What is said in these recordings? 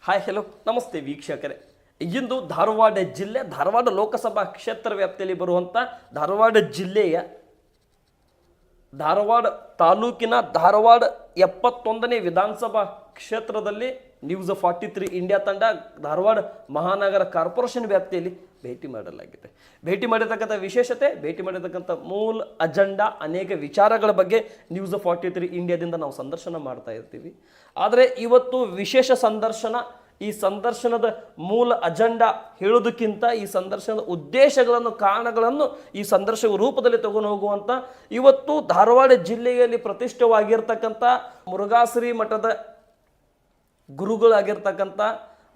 Hi hello ನಮಸ್ತೆ ವೀಕ್ಷಕರೇ. ಇಂದು ಧಾರವಾಡ ಜಿಲ್ಲೆ ಧಾರವಾಡ ಲೋಕಸಭಾ ಕ್ಷೇತ್ರ ವ್ಯಾಪ್ತಿಯಲ್ಲಿ ಬರುವಂಥ ಧಾರವಾಡ ಜಿಲ್ಲೆಯ ಧಾರವಾಡ ತಾಲೂಕಿನ ಧಾರವಾಡ 71ನೇ ವಿಧಾನಸಭಾ ಕ್ಷೇತ್ರದಲ್ಲಿ ನ್ಯೂಸ್ 43 ಇಂಡಿಯಾ ತಂಡ ಧಾರವಾಡ ಮಹಾನಗರ ಕಾರ್ಪೊರೇಷನ್ ವ್ಯಾಪ್ತಿಯಲ್ಲಿ ಭೇಟಿ ಮಾಡಲಾಗಿದೆ. ಭೇಟಿ ಮಾಡಿರ್ತಕ್ಕಂಥ ವಿಶೇಷತೆ, ಭೇಟಿ ಮಾಡಿರ್ತಕ್ಕಂಥ ಮೂಲ ಅಜೆಂಡಾ, ಅನೇಕ ವಿಚಾರಗಳ ಬಗ್ಗೆ ನ್ಯೂಸ್ 43 ಇಂಡಿಯಾದಿಂದ ನಾವು ಸಂದರ್ಶನ ಮಾಡ್ತಾ ಇರ್ತೀವಿ. ಆದರೆ ಇವತ್ತು ವಿಶೇಷ ಸಂದರ್ಶನ. ಈ ಸಂದರ್ಶನದ ಮೂಲ ಅಜೆಂಡಾ ಹೇಳೋದಕ್ಕಿಂತ ಈ ಸಂದರ್ಶನದ ಉದ್ದೇಶಗಳನ್ನು, ಕಾರಣಗಳನ್ನು ಈ ಸಂದರ್ಶಕ ರೂಪದಲ್ಲಿ ತಗೊಂಡು ಹೋಗುವಂಥ ಇವತ್ತು ಧಾರವಾಡ ಜಿಲ್ಲೆಯಲ್ಲಿ ಪ್ರತಿಷ್ಠವಾಗಿರ್ತಕ್ಕಂಥ ಮುರುಘಾಶ್ರೀ ಮಠದ ಗುರುಗಳಾಗಿರ್ತಕ್ಕಂಥ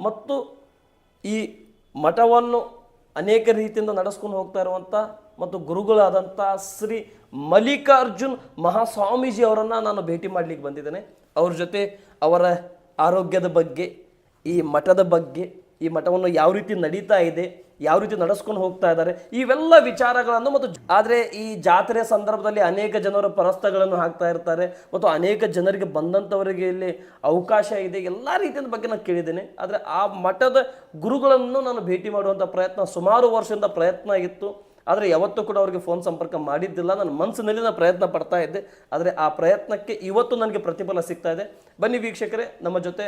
ಮತ್ತು ಈ ಮಠವನ್ನು ಅನೇಕ ರೀತಿಯಿಂದ ನಡೆಸ್ಕೊಂಡು ಹೋಗ್ತಾ ಇರುವಂಥ ಮತ್ತು ಗುರುಗಳಾದಂಥ ಶ್ರೀ ಮಲ್ಲಿಕಾರ್ಜುನ್ ಮಹಾಸ್ವಾಮೀಜಿ ಅವರನ್ನು ನಾನು ಭೇಟಿ ಮಾಡಲಿಕ್ಕೆ ಬಂದಿದ್ದೇನೆ. ಅವ್ರ ಜೊತೆ ಅವರ ಆರೋಗ್ಯದ ಬಗ್ಗೆ, ಈ ಮಠದ ಬಗ್ಗೆ, ಈ ಮಠವನ್ನು ಯಾವ ರೀತಿ ನಡೀತಾ ಇದೆ, ಯಾವ ರೀತಿ ನಡೆಸ್ಕೊಂಡು ಹೋಗ್ತಾ ಇದ್ದಾರೆ, ಇವೆಲ್ಲ ವಿಚಾರಗಳನ್ನು ಮತ್ತು ಆದರೆ ಈ ಜಾತ್ರೆ ಸಂದರ್ಭದಲ್ಲಿ ಅನೇಕ ಜನರ ಪರಸ್ತಗಳನ್ನು ಹಾಕ್ತಾ ಇರ್ತಾರೆ ಮತ್ತು ಅನೇಕ ಜನರಿಗೆ ಬಂದಂಥವರಿಗೆ ಇಲ್ಲಿ ಅವಕಾಶ ಇದೆ, ಎಲ್ಲ ರೀತಿಯ ಬಗ್ಗೆ ನಾನು ಕೇಳಿದ್ದೇನೆ. ಆದರೆ ಆ ಮಠದ ಗುರುಗಳನ್ನು ನಾನು ಭೇಟಿ ಮಾಡುವಂಥ ಪ್ರಯತ್ನ ಸುಮಾರು ವರ್ಷದಿಂದ ಪ್ರಯತ್ನ ಆಗಿತ್ತು. ಆದರೆ ಯಾವತ್ತೂ ಕೂಡ ಅವರಿಗೆ ಫೋನ್ ಸಂಪರ್ಕ ಮಾಡಿದ್ದಿಲ್ಲ. ನನ್ನ ಮನಸ್ಸಿನಲ್ಲಿ ನಾನು ಪ್ರಯತ್ನ ಪಡ್ತಾ ಇದ್ದೆ. ಆದರೆ ಆ ಪ್ರಯತ್ನಕ್ಕೆ ಇವತ್ತು ನನಗೆ ಪ್ರತಿಫಲ ಸಿಗ್ತಾ ಇದೆ. ಬನ್ನಿ ವೀಕ್ಷಕರೇ, ನಮ್ಮ ಜೊತೆ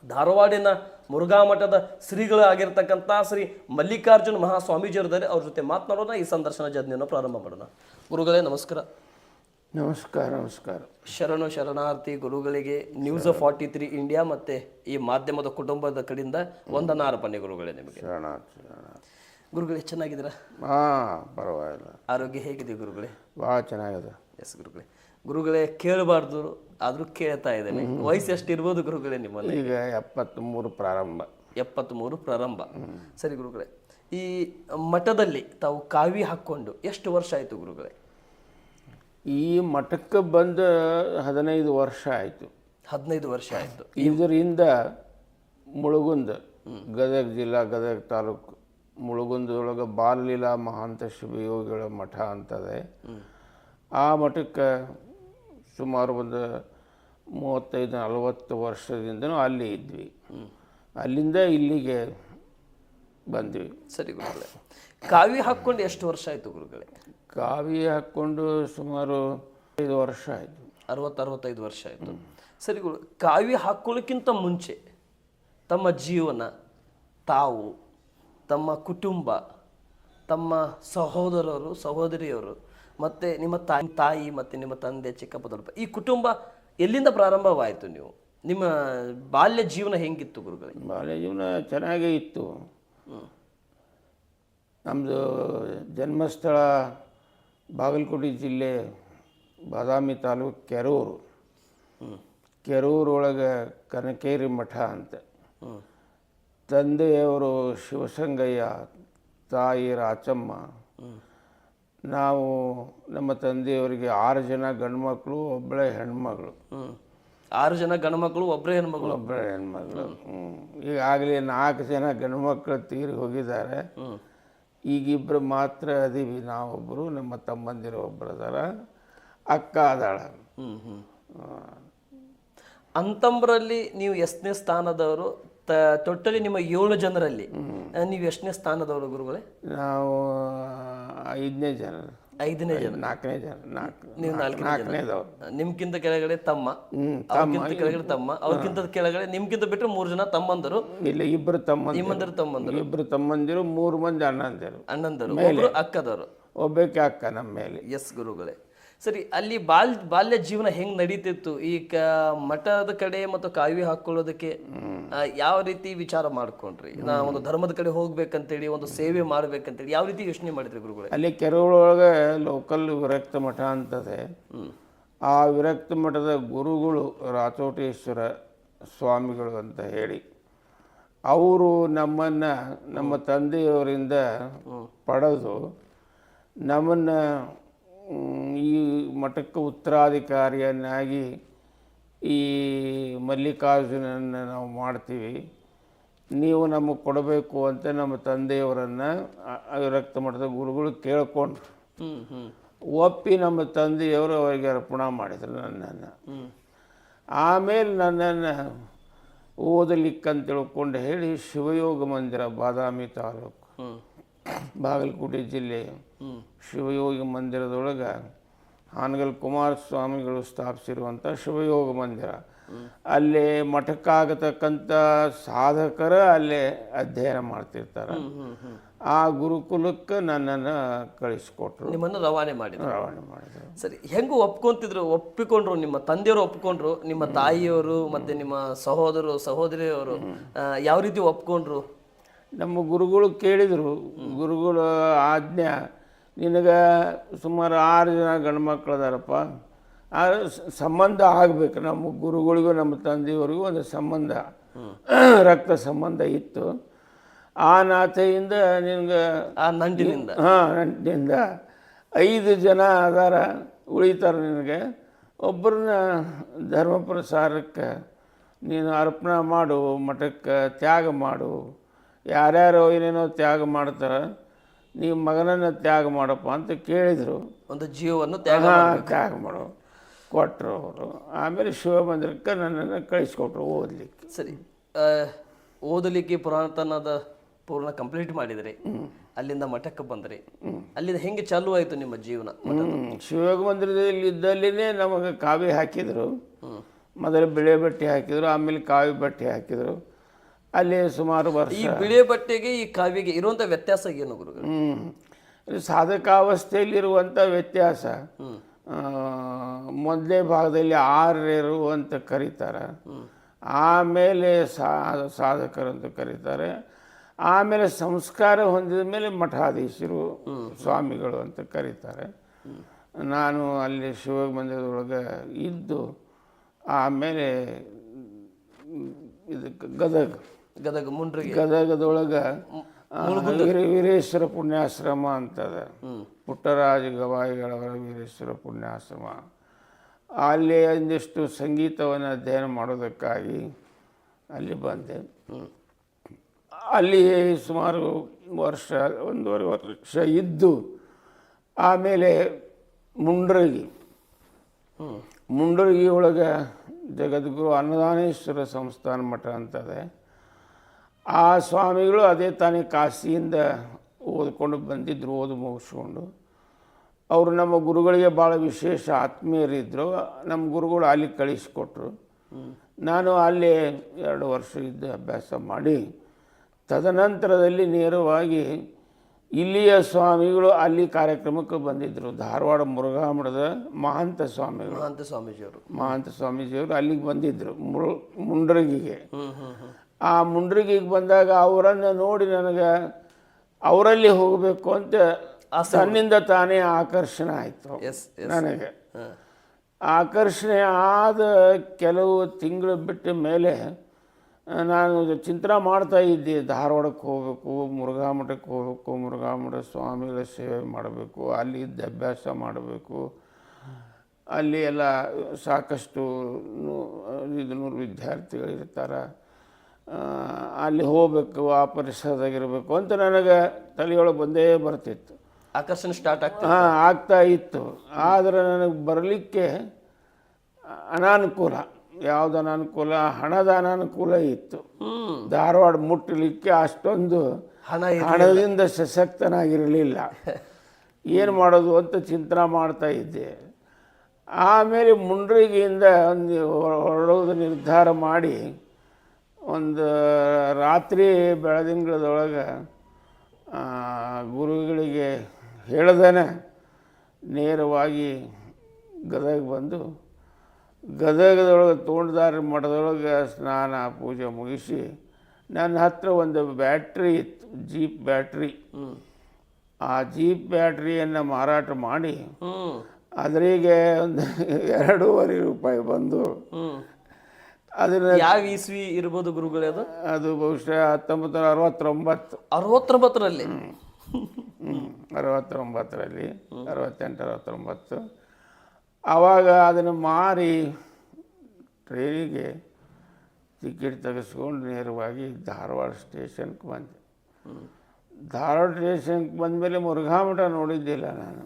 ಧಾರವಾಡಿನ ಮುರುಘಾ ಮಠದ ಶ್ರೀಗಳಾಗಿರ್ತಕ್ಕಂಥ ಶ್ರೀ ಮಲ್ಲಿಕಾರ್ಜುನ್ ಮಹಾಸ್ವಾಮೀಜಿಯವರಿದ್ದಾರೆ. ಅವ್ರ ಜೊತೆ ಮಾತನಾಡೋಣ, ಈ ಸಂದರ್ಶನ ಜರ್ನಿಯನ್ನು ಪ್ರಾರಂಭ ಮಾಡೋಣ. ಗುರುಗಳೇ ನಮಸ್ಕಾರ. ನಮಸ್ಕಾರ. ನಮಸ್ಕಾರ. ಶರಣಾರ್ಥಿ ಗುರುಗಳಿಗೆ ನ್ಯೂಸ್ 43 ಇಂಡಿಯಾ ಮತ್ತು ಈ ಮಾಧ್ಯಮದ ಕುಟುಂಬದ ಕಡೆಯಿಂದ ವಂದನಾ ಅರ್ಪಣೆ ಗುರುಗಳೇ ನಿಮಗೆ. ಗುರುಗಳೇ ಚೆನ್ನಾಗಿದ್ದೀರಾ? ಪರವಾಗಿಲ್ಲ. ಆರೋಗ್ಯ ಹೇಗಿದೆ ಗುರುಗಳೇ? ಭಾಳ ಚೆನ್ನಾಗಿದೆ. ಎಸ್ ಗುರುಗಳೇ ಕೇಳಬಾರ್ದು ಆದರೂ ಕೇಳ್ತಾ ಇದ್ದೇನೆ. ವಯಸ್ಸು ಎಷ್ಟು ಇರ್ಬೋದು ಗುರುಗಳೇ ನಿಮ್ಮಲ್ಲಿ? ಈಗ 73 ಪ್ರಾರಂಭ. 73 ಪ್ರಾರಂಭ. ಸರಿ ಗುರುಗಳೇ, ಈ ಮಠದಲ್ಲಿ ತಾವು ಕಾವಿ ಹಾಕ್ಕೊಂಡು ಎಷ್ಟು ವರ್ಷ ಆಯಿತು ಗುರುಗಳೇ? ಈ ಮಠಕ್ಕೆ ಬಂದು 15 ವರ್ಷ ಆಯಿತು. 15 ವರ್ಷ ಆಯಿತು. ಇದರಿಂದ ಮುಳುಗುಂದ, ಗದಗ ಜಿಲ್ಲಾ, ಗದಗ ತಾಲೂಕು ಮುಳುಗುಂದೊಳಗೆ ಬಾಲಲೀಲಾ ಮಹಾಂತ ಶಿವಯೋಗಿಗಳ ಮಠ ಅಂತದೆ. ಆ ಮಠಕ್ಕೆ ಸುಮಾರು ಒಂದು 35-40 ವರ್ಷದಿಂದನೂ ಅಲ್ಲಿ ಇದ್ವಿ. ಅಲ್ಲಿಂದ ಇಲ್ಲಿಗೆ ಬಂದ್ವಿ. ಸರಿ ಗುರುಗಳೇ, ಕಾವಿ ಹಾಕ್ಕೊಂಡು ಎಷ್ಟು ವರ್ಷ ಆಯಿತು ಗುರುಗಳೇ? ಕಾವಿ ಹಾಕ್ಕೊಂಡು ಸುಮಾರು 5 ವರ್ಷ ಆಯಿತು. 60-65 ವರ್ಷ ಆಯಿತು. ಸರಿ ಗುರು, ಕಾವಿ ಹಾಕ್ಕೊಳ್ಳೋಕ್ಕಿಂತ ಮುಂಚೆ ತಮ್ಮ ಜೀವನ, ತಾವು, ತಮ್ಮ ಕುಟುಂಬ, ತಮ್ಮ ಸಹೋದರರು ಸಹೋದರಿಯರು ಮತ್ತು ನಿಮ್ಮ ತಾಯಿ ಮತ್ತು ನಿಮ್ಮ ತಂದೆ, ಚಿಕ್ಕಪ್ಪ ದೊಡ್ಡಪ್ಪ, ಈ ಕುಟುಂಬ ಎಲ್ಲಿಂದ ಪ್ರಾರಂಭವಾಯಿತು? ನೀವು ನಿಮ್ಮ ಬಾಲ್ಯ ಜೀವನ ಹೆಂಗಿತ್ತು ಗುರುಗಳೇ? ಬಾಲ್ಯ ಜೀವನ ಚೆನ್ನಾಗೇ ಇತ್ತು. ನಮ್ಮದು ಜನ್ಮಸ್ಥಳ ಬಾಗಲಕೋಟೆ ಜಿಲ್ಲೆ ಬಾದಾಮಿ ತಾಲೂಕು ಕೆರೂರು. ಕೆರೂರೊಳಗೆ ಕನಕೇರಿ ಮಠ ಅಂತ. ತಂದೆಯವರು ಶಿವಸಂಗಯ್ಯ, ತಾಯಿ ರಾಚಮ್ಮ. ನಾವು ನಮ್ಮ ತಂದೆಯವರಿಗೆ 6 ಜನ ಗಂಡು ಮಕ್ಕಳು, ಒಬ್ಬಳೇ ಹೆಣ್ಮಗಳು. 6 ಜನ ಗಂಡು ಮಕ್ಕಳು, ಒಬ್ಬರೇ ಹೆಣ್ಮಗಳು. ಒಬ್ಬರೇ ಹೆಣ್ಮಗಳು. ಈಗಾಗಲೇ 4 ಜನ ಗಂಡು ಮಕ್ಕಳು ತೀರಿ ಹೋಗಿದ್ದಾರೆ. ಈಗಿಬ್ಬರು ಮಾತ್ರ ಅದೀವಿ. ನಾವೊಬ್ಬರು, ನಮ್ಮ ತಮ್ಮಂದಿರು ಒಬ್ಬರು ಅದಾರ, ಅಕ್ಕ ಅದಾಳ. ಅಂತಂಬರಲ್ಲಿ ನೀವು ಎಷ್ಟನೇ ಸ್ಥಾನದವರು? ಟೋಟಲಿ ನಿಮ್ಮ 7 ಜನರಲ್ಲಿ ನೀವು ಎಷ್ಟನೇ ಸ್ಥಾನದವರು ಗುರುಗಳೇ? ನಾವು 5ನೇ ಜನ. 5ನೇ ಜನ. 4ನೇ ಜನ. ನೀವು 4ನೇದವರು. ನಿಮ್ಗಿಂತ ಕೆಳಗಡೆ ತಮ್ಮ, ಅವ್ರಿಗಿಂತ ಕೆಳಗಡೆ ತಮ್ಮ, ಅವ್ರಿಗಿಂತ ಕೆಳಗಡೆ ನಿಮ್ಗಿಂತ ಬಿಟ್ಟರೆ 3 ಜನ ತಮ್ಮಂದರು. ಇಲ್ಲ, ಇಬ್ಬರು ತಮ್ಮಂದಿರು. ಇಬ್ಬರು ತಮ್ಮಂದಿರು, 3 ಮಂದಿ ಅಣ್ಣಂದರು, ಒಬ್ರು ಅಕ್ಕದವರು, ಒಬ್ಬಕ್ಕೆ ಅಕ್ಕ ನಮ್ಮ ಮೇಲೆ. ಎಸ್ ಗುರುಗಳೇ. ಸರಿ, ಅಲ್ಲಿ ಬಾಲ್ಯ ಜೀವನ ಹೆಂಗ್ ನಡೀತಿತ್ತು? ಈ ಮಠದ ಕಡೆ ಮತ್ತು ಕಾವಿ ಹಾಕೊಳ್ಳೋದಕ್ಕೆ ಯಾವ ರೀತಿ ವಿಚಾರ ಮಾಡ್ಕೊಂಡ್ರಿ? ನಾ ಒಂದು ಧರ್ಮದ ಕಡೆ ಹೋಗ್ಬೇಕಂತೇಳಿ, ಒಂದು ಸೇವೆ ಮಾಡ್ಬೇಕಂತೇಳಿ ಯಾವ ರೀತಿ ಯೋಚನೆ ಮಾಡಿದ್ರಿ ಗುರುಗಳೇ? ಅಲ್ಲಿ ಕೆರೂರೊಳಗೆ ಲೋಕಲ್ ವಿರಕ್ತ ಮಠ ಅಂತದೆ. ಆ ವಿರಕ್ತ ಮಠದ ಗುರುಗಳು ರಾಚೋಟೇಶ್ವರ ಸ್ವಾಮಿಗಳು ಅಂತ ಹೇಳಿ, ಅವರು ನಮ್ಮನ್ನು ನಮ್ಮ ತಂದೆಯವರಿಂದ ಪಡೆದು ನಮ್ಮನ್ನು ಈ ಮಠಕ್ಕೆ ಉತ್ತರಾಧಿಕಾರಿಯನ್ನಾಗಿ ಈ ಮಲ್ಲಿಕಾರ್ಜುನನ್ನು ನಾವು ಮಾಡ್ತೀವಿ, ನೀವು ನಮಗೆ ಕೊಡಬೇಕು ಅಂತ ನಮ್ಮ ತಂದೆಯವರನ್ನು ವಿರಕ್ತ ಮಠದ ಗುರುಗಳು ಕೇಳ್ಕೊಂಡ್ರು. ಒಪ್ಪಿ ನಮ್ಮ ತಂದೆಯವರು ಅವರಿಗೆ ಅರ್ಪಣೆ ಮಾಡಿದರು ನನ್ನನ್ನು. ಆಮೇಲೆ ನನ್ನನ್ನು ಓದಲಿಕ್ಕಂತ ತಿಳ್ಕೊಂಡು ಹೇಳಿ ಶಿವಯೋಗ ಮಂದಿರ ಬಾದಾಮಿ ತಾಲೂಕು ಬಾಗಲಕೋಟೆ ಜಿಲ್ಲೆ ಶಿವಯೋಗ ಮಂದಿರದೊಳಗೆ ಹಾನಗಲ್ ಕುಮಾರಸ್ವಾಮಿಗಳು ಸ್ಥಾಪಿಸಿರುವಂಥ ಶಿವಯೋಗ ಮಂದಿರ, ಅಲ್ಲೇ ಮಠಕ್ಕಾಗತಕ್ಕಂಥ ಸಾಧಕರ ಅಲ್ಲೇ ಅಧ್ಯಯನ ಮಾಡ್ತಿರ್ತಾರೆ. ಆ ಗುರುಕುಲಕ್ಕೆ ನನ್ನನ್ನು ಕಳಿಸ್ಕೊಟ್ರು, ನಿಮ್ಮನ್ನು ರವಾನೆ ಮಾಡಿದ್ರು. ಸರಿ, ಹೆಂಗೂ ಒಪ್ಪಿಕೊಂಡ್ರು? ನಿಮ್ಮ ತಂದೆಯವರು ಒಪ್ಪಿಕೊಂಡ್ರು, ನಿಮ್ಮ ತಾಯಿಯವರು ಮತ್ತೆ ನಿಮ್ಮ ಸಹೋದರಿಯವರು ಯಾವ ರೀತಿ ಒಪ್ಕೊಂಡ್ರು? ನಮ್ಮ ಗುರುಗಳು ಕೇಳಿದರು, ಗುರುಗಳ ಆಜ್ಞೆ, ನಿನಗೆ ಸುಮಾರು 6 ಜನ ಗಂಡು ಮಕ್ಕಳು ಅದಾರಪ್ಪ, ಆ ಸಂಬಂಧ ಆಗಬೇಕು. ನಮ್ಮ ಗುರುಗಳಿಗೂ ನಮ್ಮ ತಂದೆಯವರಿಗೂ ಒಂದು ಸಂಬಂಧ, ರಕ್ತ ಸಂಬಂಧ ಇತ್ತು. ಆ ನಾತೆಯಿಂದ ನಿನಗೆ ಆ ನಂಟಿನಿಂದ ನಂಟಿನಿಂದ 5 ಜನ ಅದಾರ ಉಳಿತಾರೆ. ನಿನಗೆ ಒಬ್ಬರನ್ನ ಧರ್ಮ ಪ್ರಸಾರಕ್ಕೆ ನೀನು ಅರ್ಪಣೆ ಮಾಡು, ಮಠಕ್ಕೆ ತ್ಯಾಗ ಮಾಡು. ಯಾರ್ಯಾರೋ ಏನೇನೋ ತ್ಯಾಗ ಮಾಡ್ತಾರೆ, ನೀವು ಮಗನನ್ನು ತ್ಯಾಗ ಮಾಡಪ್ಪ ಅಂತ ಕೇಳಿದರು. ಒಂದು ಜೀವವನ್ನು ತ್ಯಾಗ ಮಾಡು ಕೊಟ್ಟರು ಅವರು. ಆಮೇಲೆ ಶಿವ ಮಂದಿರಕ್ಕೆ ನನ್ನನ್ನು ಕಳಿಸ್ಕೊಟ್ರು ಓದಲಿಕ್ಕೆ. ಸರಿ, ಓದಲಿಕ್ಕೆ ಪುರಾತನದ ಪೂರ್ಣ ಕಂಪ್ಲೀಟ್ ಮಾಡಿದ್ರಿ, ಅಲ್ಲಿಂದ ಮಠಕ್ಕೆ ಬಂದ್ರಿ. ಅಲ್ಲಿಂದ ಹೆಂಗೆ ಚಾಲು ಆಯಿತು ನಿಮ್ಮ ಜೀವನ? ಶಿವಯೋಗ ಮಂದಿರದಲ್ಲಿ ಇದ್ದಲ್ಲಿನೇ ನಮಗೆ ಕಾವಿ ಹಾಕಿದರು. ಮೊದಲು ಬಿಳೆ ಬಟ್ಟೆ ಹಾಕಿದರು, ಆಮೇಲೆ ಕಾವಿ ಬಟ್ಟೆ ಹಾಕಿದರು. ಅಲ್ಲಿ ಸುಮಾರು ವರ್ಷ. ಈ ಬಿಳೆ ಬಟ್ಟೆಗೆ ಈ ಕಾವಿಗೆ ಇರುವಂಥ ವ್ಯತ್ಯಾಸ ಏನು ಗುರುಗಳು? ಸಾಧಕಾವಸ್ಥೆಯಲ್ಲಿರುವಂಥ ವ್ಯತ್ಯಾಸ. ಮೊದಲೇ ಭಾಗದಲ್ಲಿ ಆರ್ಯರು ಅಂತ ಕರೀತಾರೆ, ಆಮೇಲೆ ಸಾಧಕರಂತ ಕರೀತಾರೆ, ಆಮೇಲೆ ಸಂಸ್ಕಾರ ಹೊಂದಿದ ಮೇಲೆ ಮಠಾಧೀಶರು ಸ್ವಾಮಿಗಳು ಅಂತ ಕರೀತಾರೆ. ನಾನು ಅಲ್ಲಿ ಶಿವಯೋಗ ಮಂದಿರದೊಳಗೆ ಇದ್ದು ಆಮೇಲೆ ಇದಕ್ಕೆ ಗದಗದೊಳಗೆ ವೀರೇಶ್ವರ ಪುಣ್ಯಾಶ್ರಮ ಅಂತದೆ, ಪುಟ್ಟರಾಜ ಗವಾಯಿಗಳವರ ವೀರೇಶ್ವರ ಪುಣ್ಯಾಶ್ರಮ. ಅಲ್ಲಿ ಒಂದಿಷ್ಟು ಸಂಗೀತವನ್ನು ಅಧ್ಯಯನ ಮಾಡೋದಕ್ಕಾಗಿ ಅಲ್ಲಿ ಬಂದೆ. ಅಲ್ಲಿ ಸುಮಾರು 1.5 ವರ್ಷ ಇದ್ದು ಆಮೇಲೆ ಮುಂಡ್ರಗಿ ಒಳಗೆ ಜಗದ್ಗುರು ಅನ್ನದಾನೇಶ್ವರ ಸಂಸ್ಥಾನ ಮಠ ಅಂತದೆ. ಆ ಸ್ವಾಮಿಗಳು ಅದೇ ತಾನೇ ಕಾಶಿಯಿಂದ ಓದ್ಕೊಂಡು ಬಂದಿದ್ದರು, ಓದು ಮುಗಿಸ್ಕೊಂಡು. ಅವರು ನಮ್ಮ ಗುರುಗಳಿಗೆ ಭಾಳ ವಿಶೇಷ ಆತ್ಮೀಯರಿದ್ದರು. ನಮ್ಮ ಗುರುಗಳು ಅಲ್ಲಿ ಕಳಿಸಿಕೊಟ್ರು. ನಾನು ಅಲ್ಲಿ 2 ವರ್ಷ ಇದ್ದು ಅಭ್ಯಾಸ ಮಾಡಿ ತದನಂತರದಲ್ಲಿ ನೇರವಾಗಿ ಇಲ್ಲಿಯ ಸ್ವಾಮಿಗಳು ಅಲ್ಲಿ ಕಾರ್ಯಕ್ರಮಕ್ಕೆ ಬಂದಿದ್ದರು. ಧಾರವಾಡ ಮುರುಘಾ ಮಠದ ಮಹಾಂತ ಸ್ವಾಮೀಜಿಯವರು ಅಲ್ಲಿಗೆ ಬಂದಿದ್ದರು ಮುಂಡ್ರಗಿಗೆ. ಆ ಮುಂಡ್ರಗಿಗೆ ಬಂದಾಗ ಅವರನ್ನು ನೋಡಿ ನನಗೆ ಅವರಲ್ಲಿ ಹೋಗಬೇಕು ಅಂತ ತನ್ನಿಂದ ತಾನೇ ಆಕರ್ಷಣೆ ಆಯಿತು. ನನಗೆ ಆಕರ್ಷಣೆ ಆದ ಕೆಲವು ತಿಂಗಳು ಬಿಟ್ಟ ಮೇಲೆ ನಾನು ಚಿಂತನೆ ಮಾಡ್ತಾ ಇದ್ದೆ, ಧಾರವಾಡಕ್ಕೆ ಹೋಗಬೇಕು, ಮುರುಘಾ ಮಠಕ್ಕೆ ಹೋಗಬೇಕು, ಮುರುಘಾ ಮಠ ಸ್ವಾಮಿಗಳ ಸೇವೆ ಮಾಡಬೇಕು, ಅಲ್ಲಿ ಇದ್ದ ಅಭ್ಯಾಸ ಮಾಡಬೇಕು. ಅಲ್ಲಿ ಎಲ್ಲ ಸಾಕಷ್ಟು 500 ವಿದ್ಯಾರ್ಥಿಗಳಿರ್ತಾರೆ, ಅಲ್ಲಿ ಹೋಗಬೇಕು, ಆ ಪರಿಸರದಾಗಿರಬೇಕು ಅಂತ ನನಗೆ ತಲೆಯೊಳಗೆ ಬಂದೇ ಬರ್ತಿತ್ತು. ಆಕರ್ಷಣೆ ಸ್ಟಾರ್ಟ್ ಆಗ್ತಾ ಇತ್ತು. ಆದರೆ ನನಗೆ ಬರಲಿಕ್ಕೆ ಅನಾನುಕೂಲ. ಯಾವುದು ಅನಾನುಕೂಲ? ಹಣದ ಅನಾನುಕೂಲ ಇತ್ತು. ಧಾರವಾಡ ಮುಟ್ಟಲಿಕ್ಕೆ ಅಷ್ಟೊಂದು ಹಣದಿಂದ ಸಶಕ್ತನಾಗಿರಲಿಲ್ಲ. ಏನು ಮಾಡೋದು ಅಂತ ಚಿಂತನೆ ಮಾಡ್ತಾ ಇದ್ದೆ. ಆಮೇಲೆ ಮುಂಡ್ರಿಗಿಯಿಂದ ಹೊರಡೋದು ನಿರ್ಧಾರ ಮಾಡಿ ಒಂದು ರಾತ್ರಿ ಬೆಳದಿಂಗಳದೊಳಗೆ ಗುರುಗಳಿಗೆ ಹೇಳ್ದೇನೆ ನೇರವಾಗಿ ಗದಗ ಬಂದು ಗದಗದೊಳಗೆ ತೋಂಟದಾರ್ಯ ಮಠದೊಳಗೆ ಸ್ನಾನ ಪೂಜೆ ಮುಗಿಸಿ ನನ್ನ ಹತ್ರ ಒಂದು ಬ್ಯಾಟ್ರಿ ಇತ್ತು, ಜೀಪ್ ಬ್ಯಾಟ್ರಿ. ಆ ಜೀಪ್ ಬ್ಯಾಟ್ರಿಯನ್ನು ಮಾರಾಟ ಮಾಡಿ ಅದರಿಗೆ ಒಂದು 2.5 ರೂಪಾಯಿ ಬಂದು ಅದನ್ನ ಯಾವ ಇಸ್ವಿ ಇರ್ಬೋದು ಗುರುಗಳೇ? ಅದು ಬಹುಶಃ 1969. 69ರಲ್ಲಿ 69ರಲ್ಲಿ 68-69. ಆವಾಗ ಅದನ್ನು ಮಾರಿ ಟ್ರೈನಿಗೆ ಟಿಕೆಟ್ ತೆಗೆಸ್ಕೊಂಡು ನೇರವಾಗಿ ಧಾರವಾಡ ಸ್ಟೇಷನ್ಗೆ ಬಂದೆ. ಧಾರವಾಡ ಸ್ಟೇಷನ್ಗೆ ಬಂದಮೇಲೆ ಮುರುಘಾ ಮಠ ನೋಡಿದ್ದಿಲ್ಲ ನಾನು.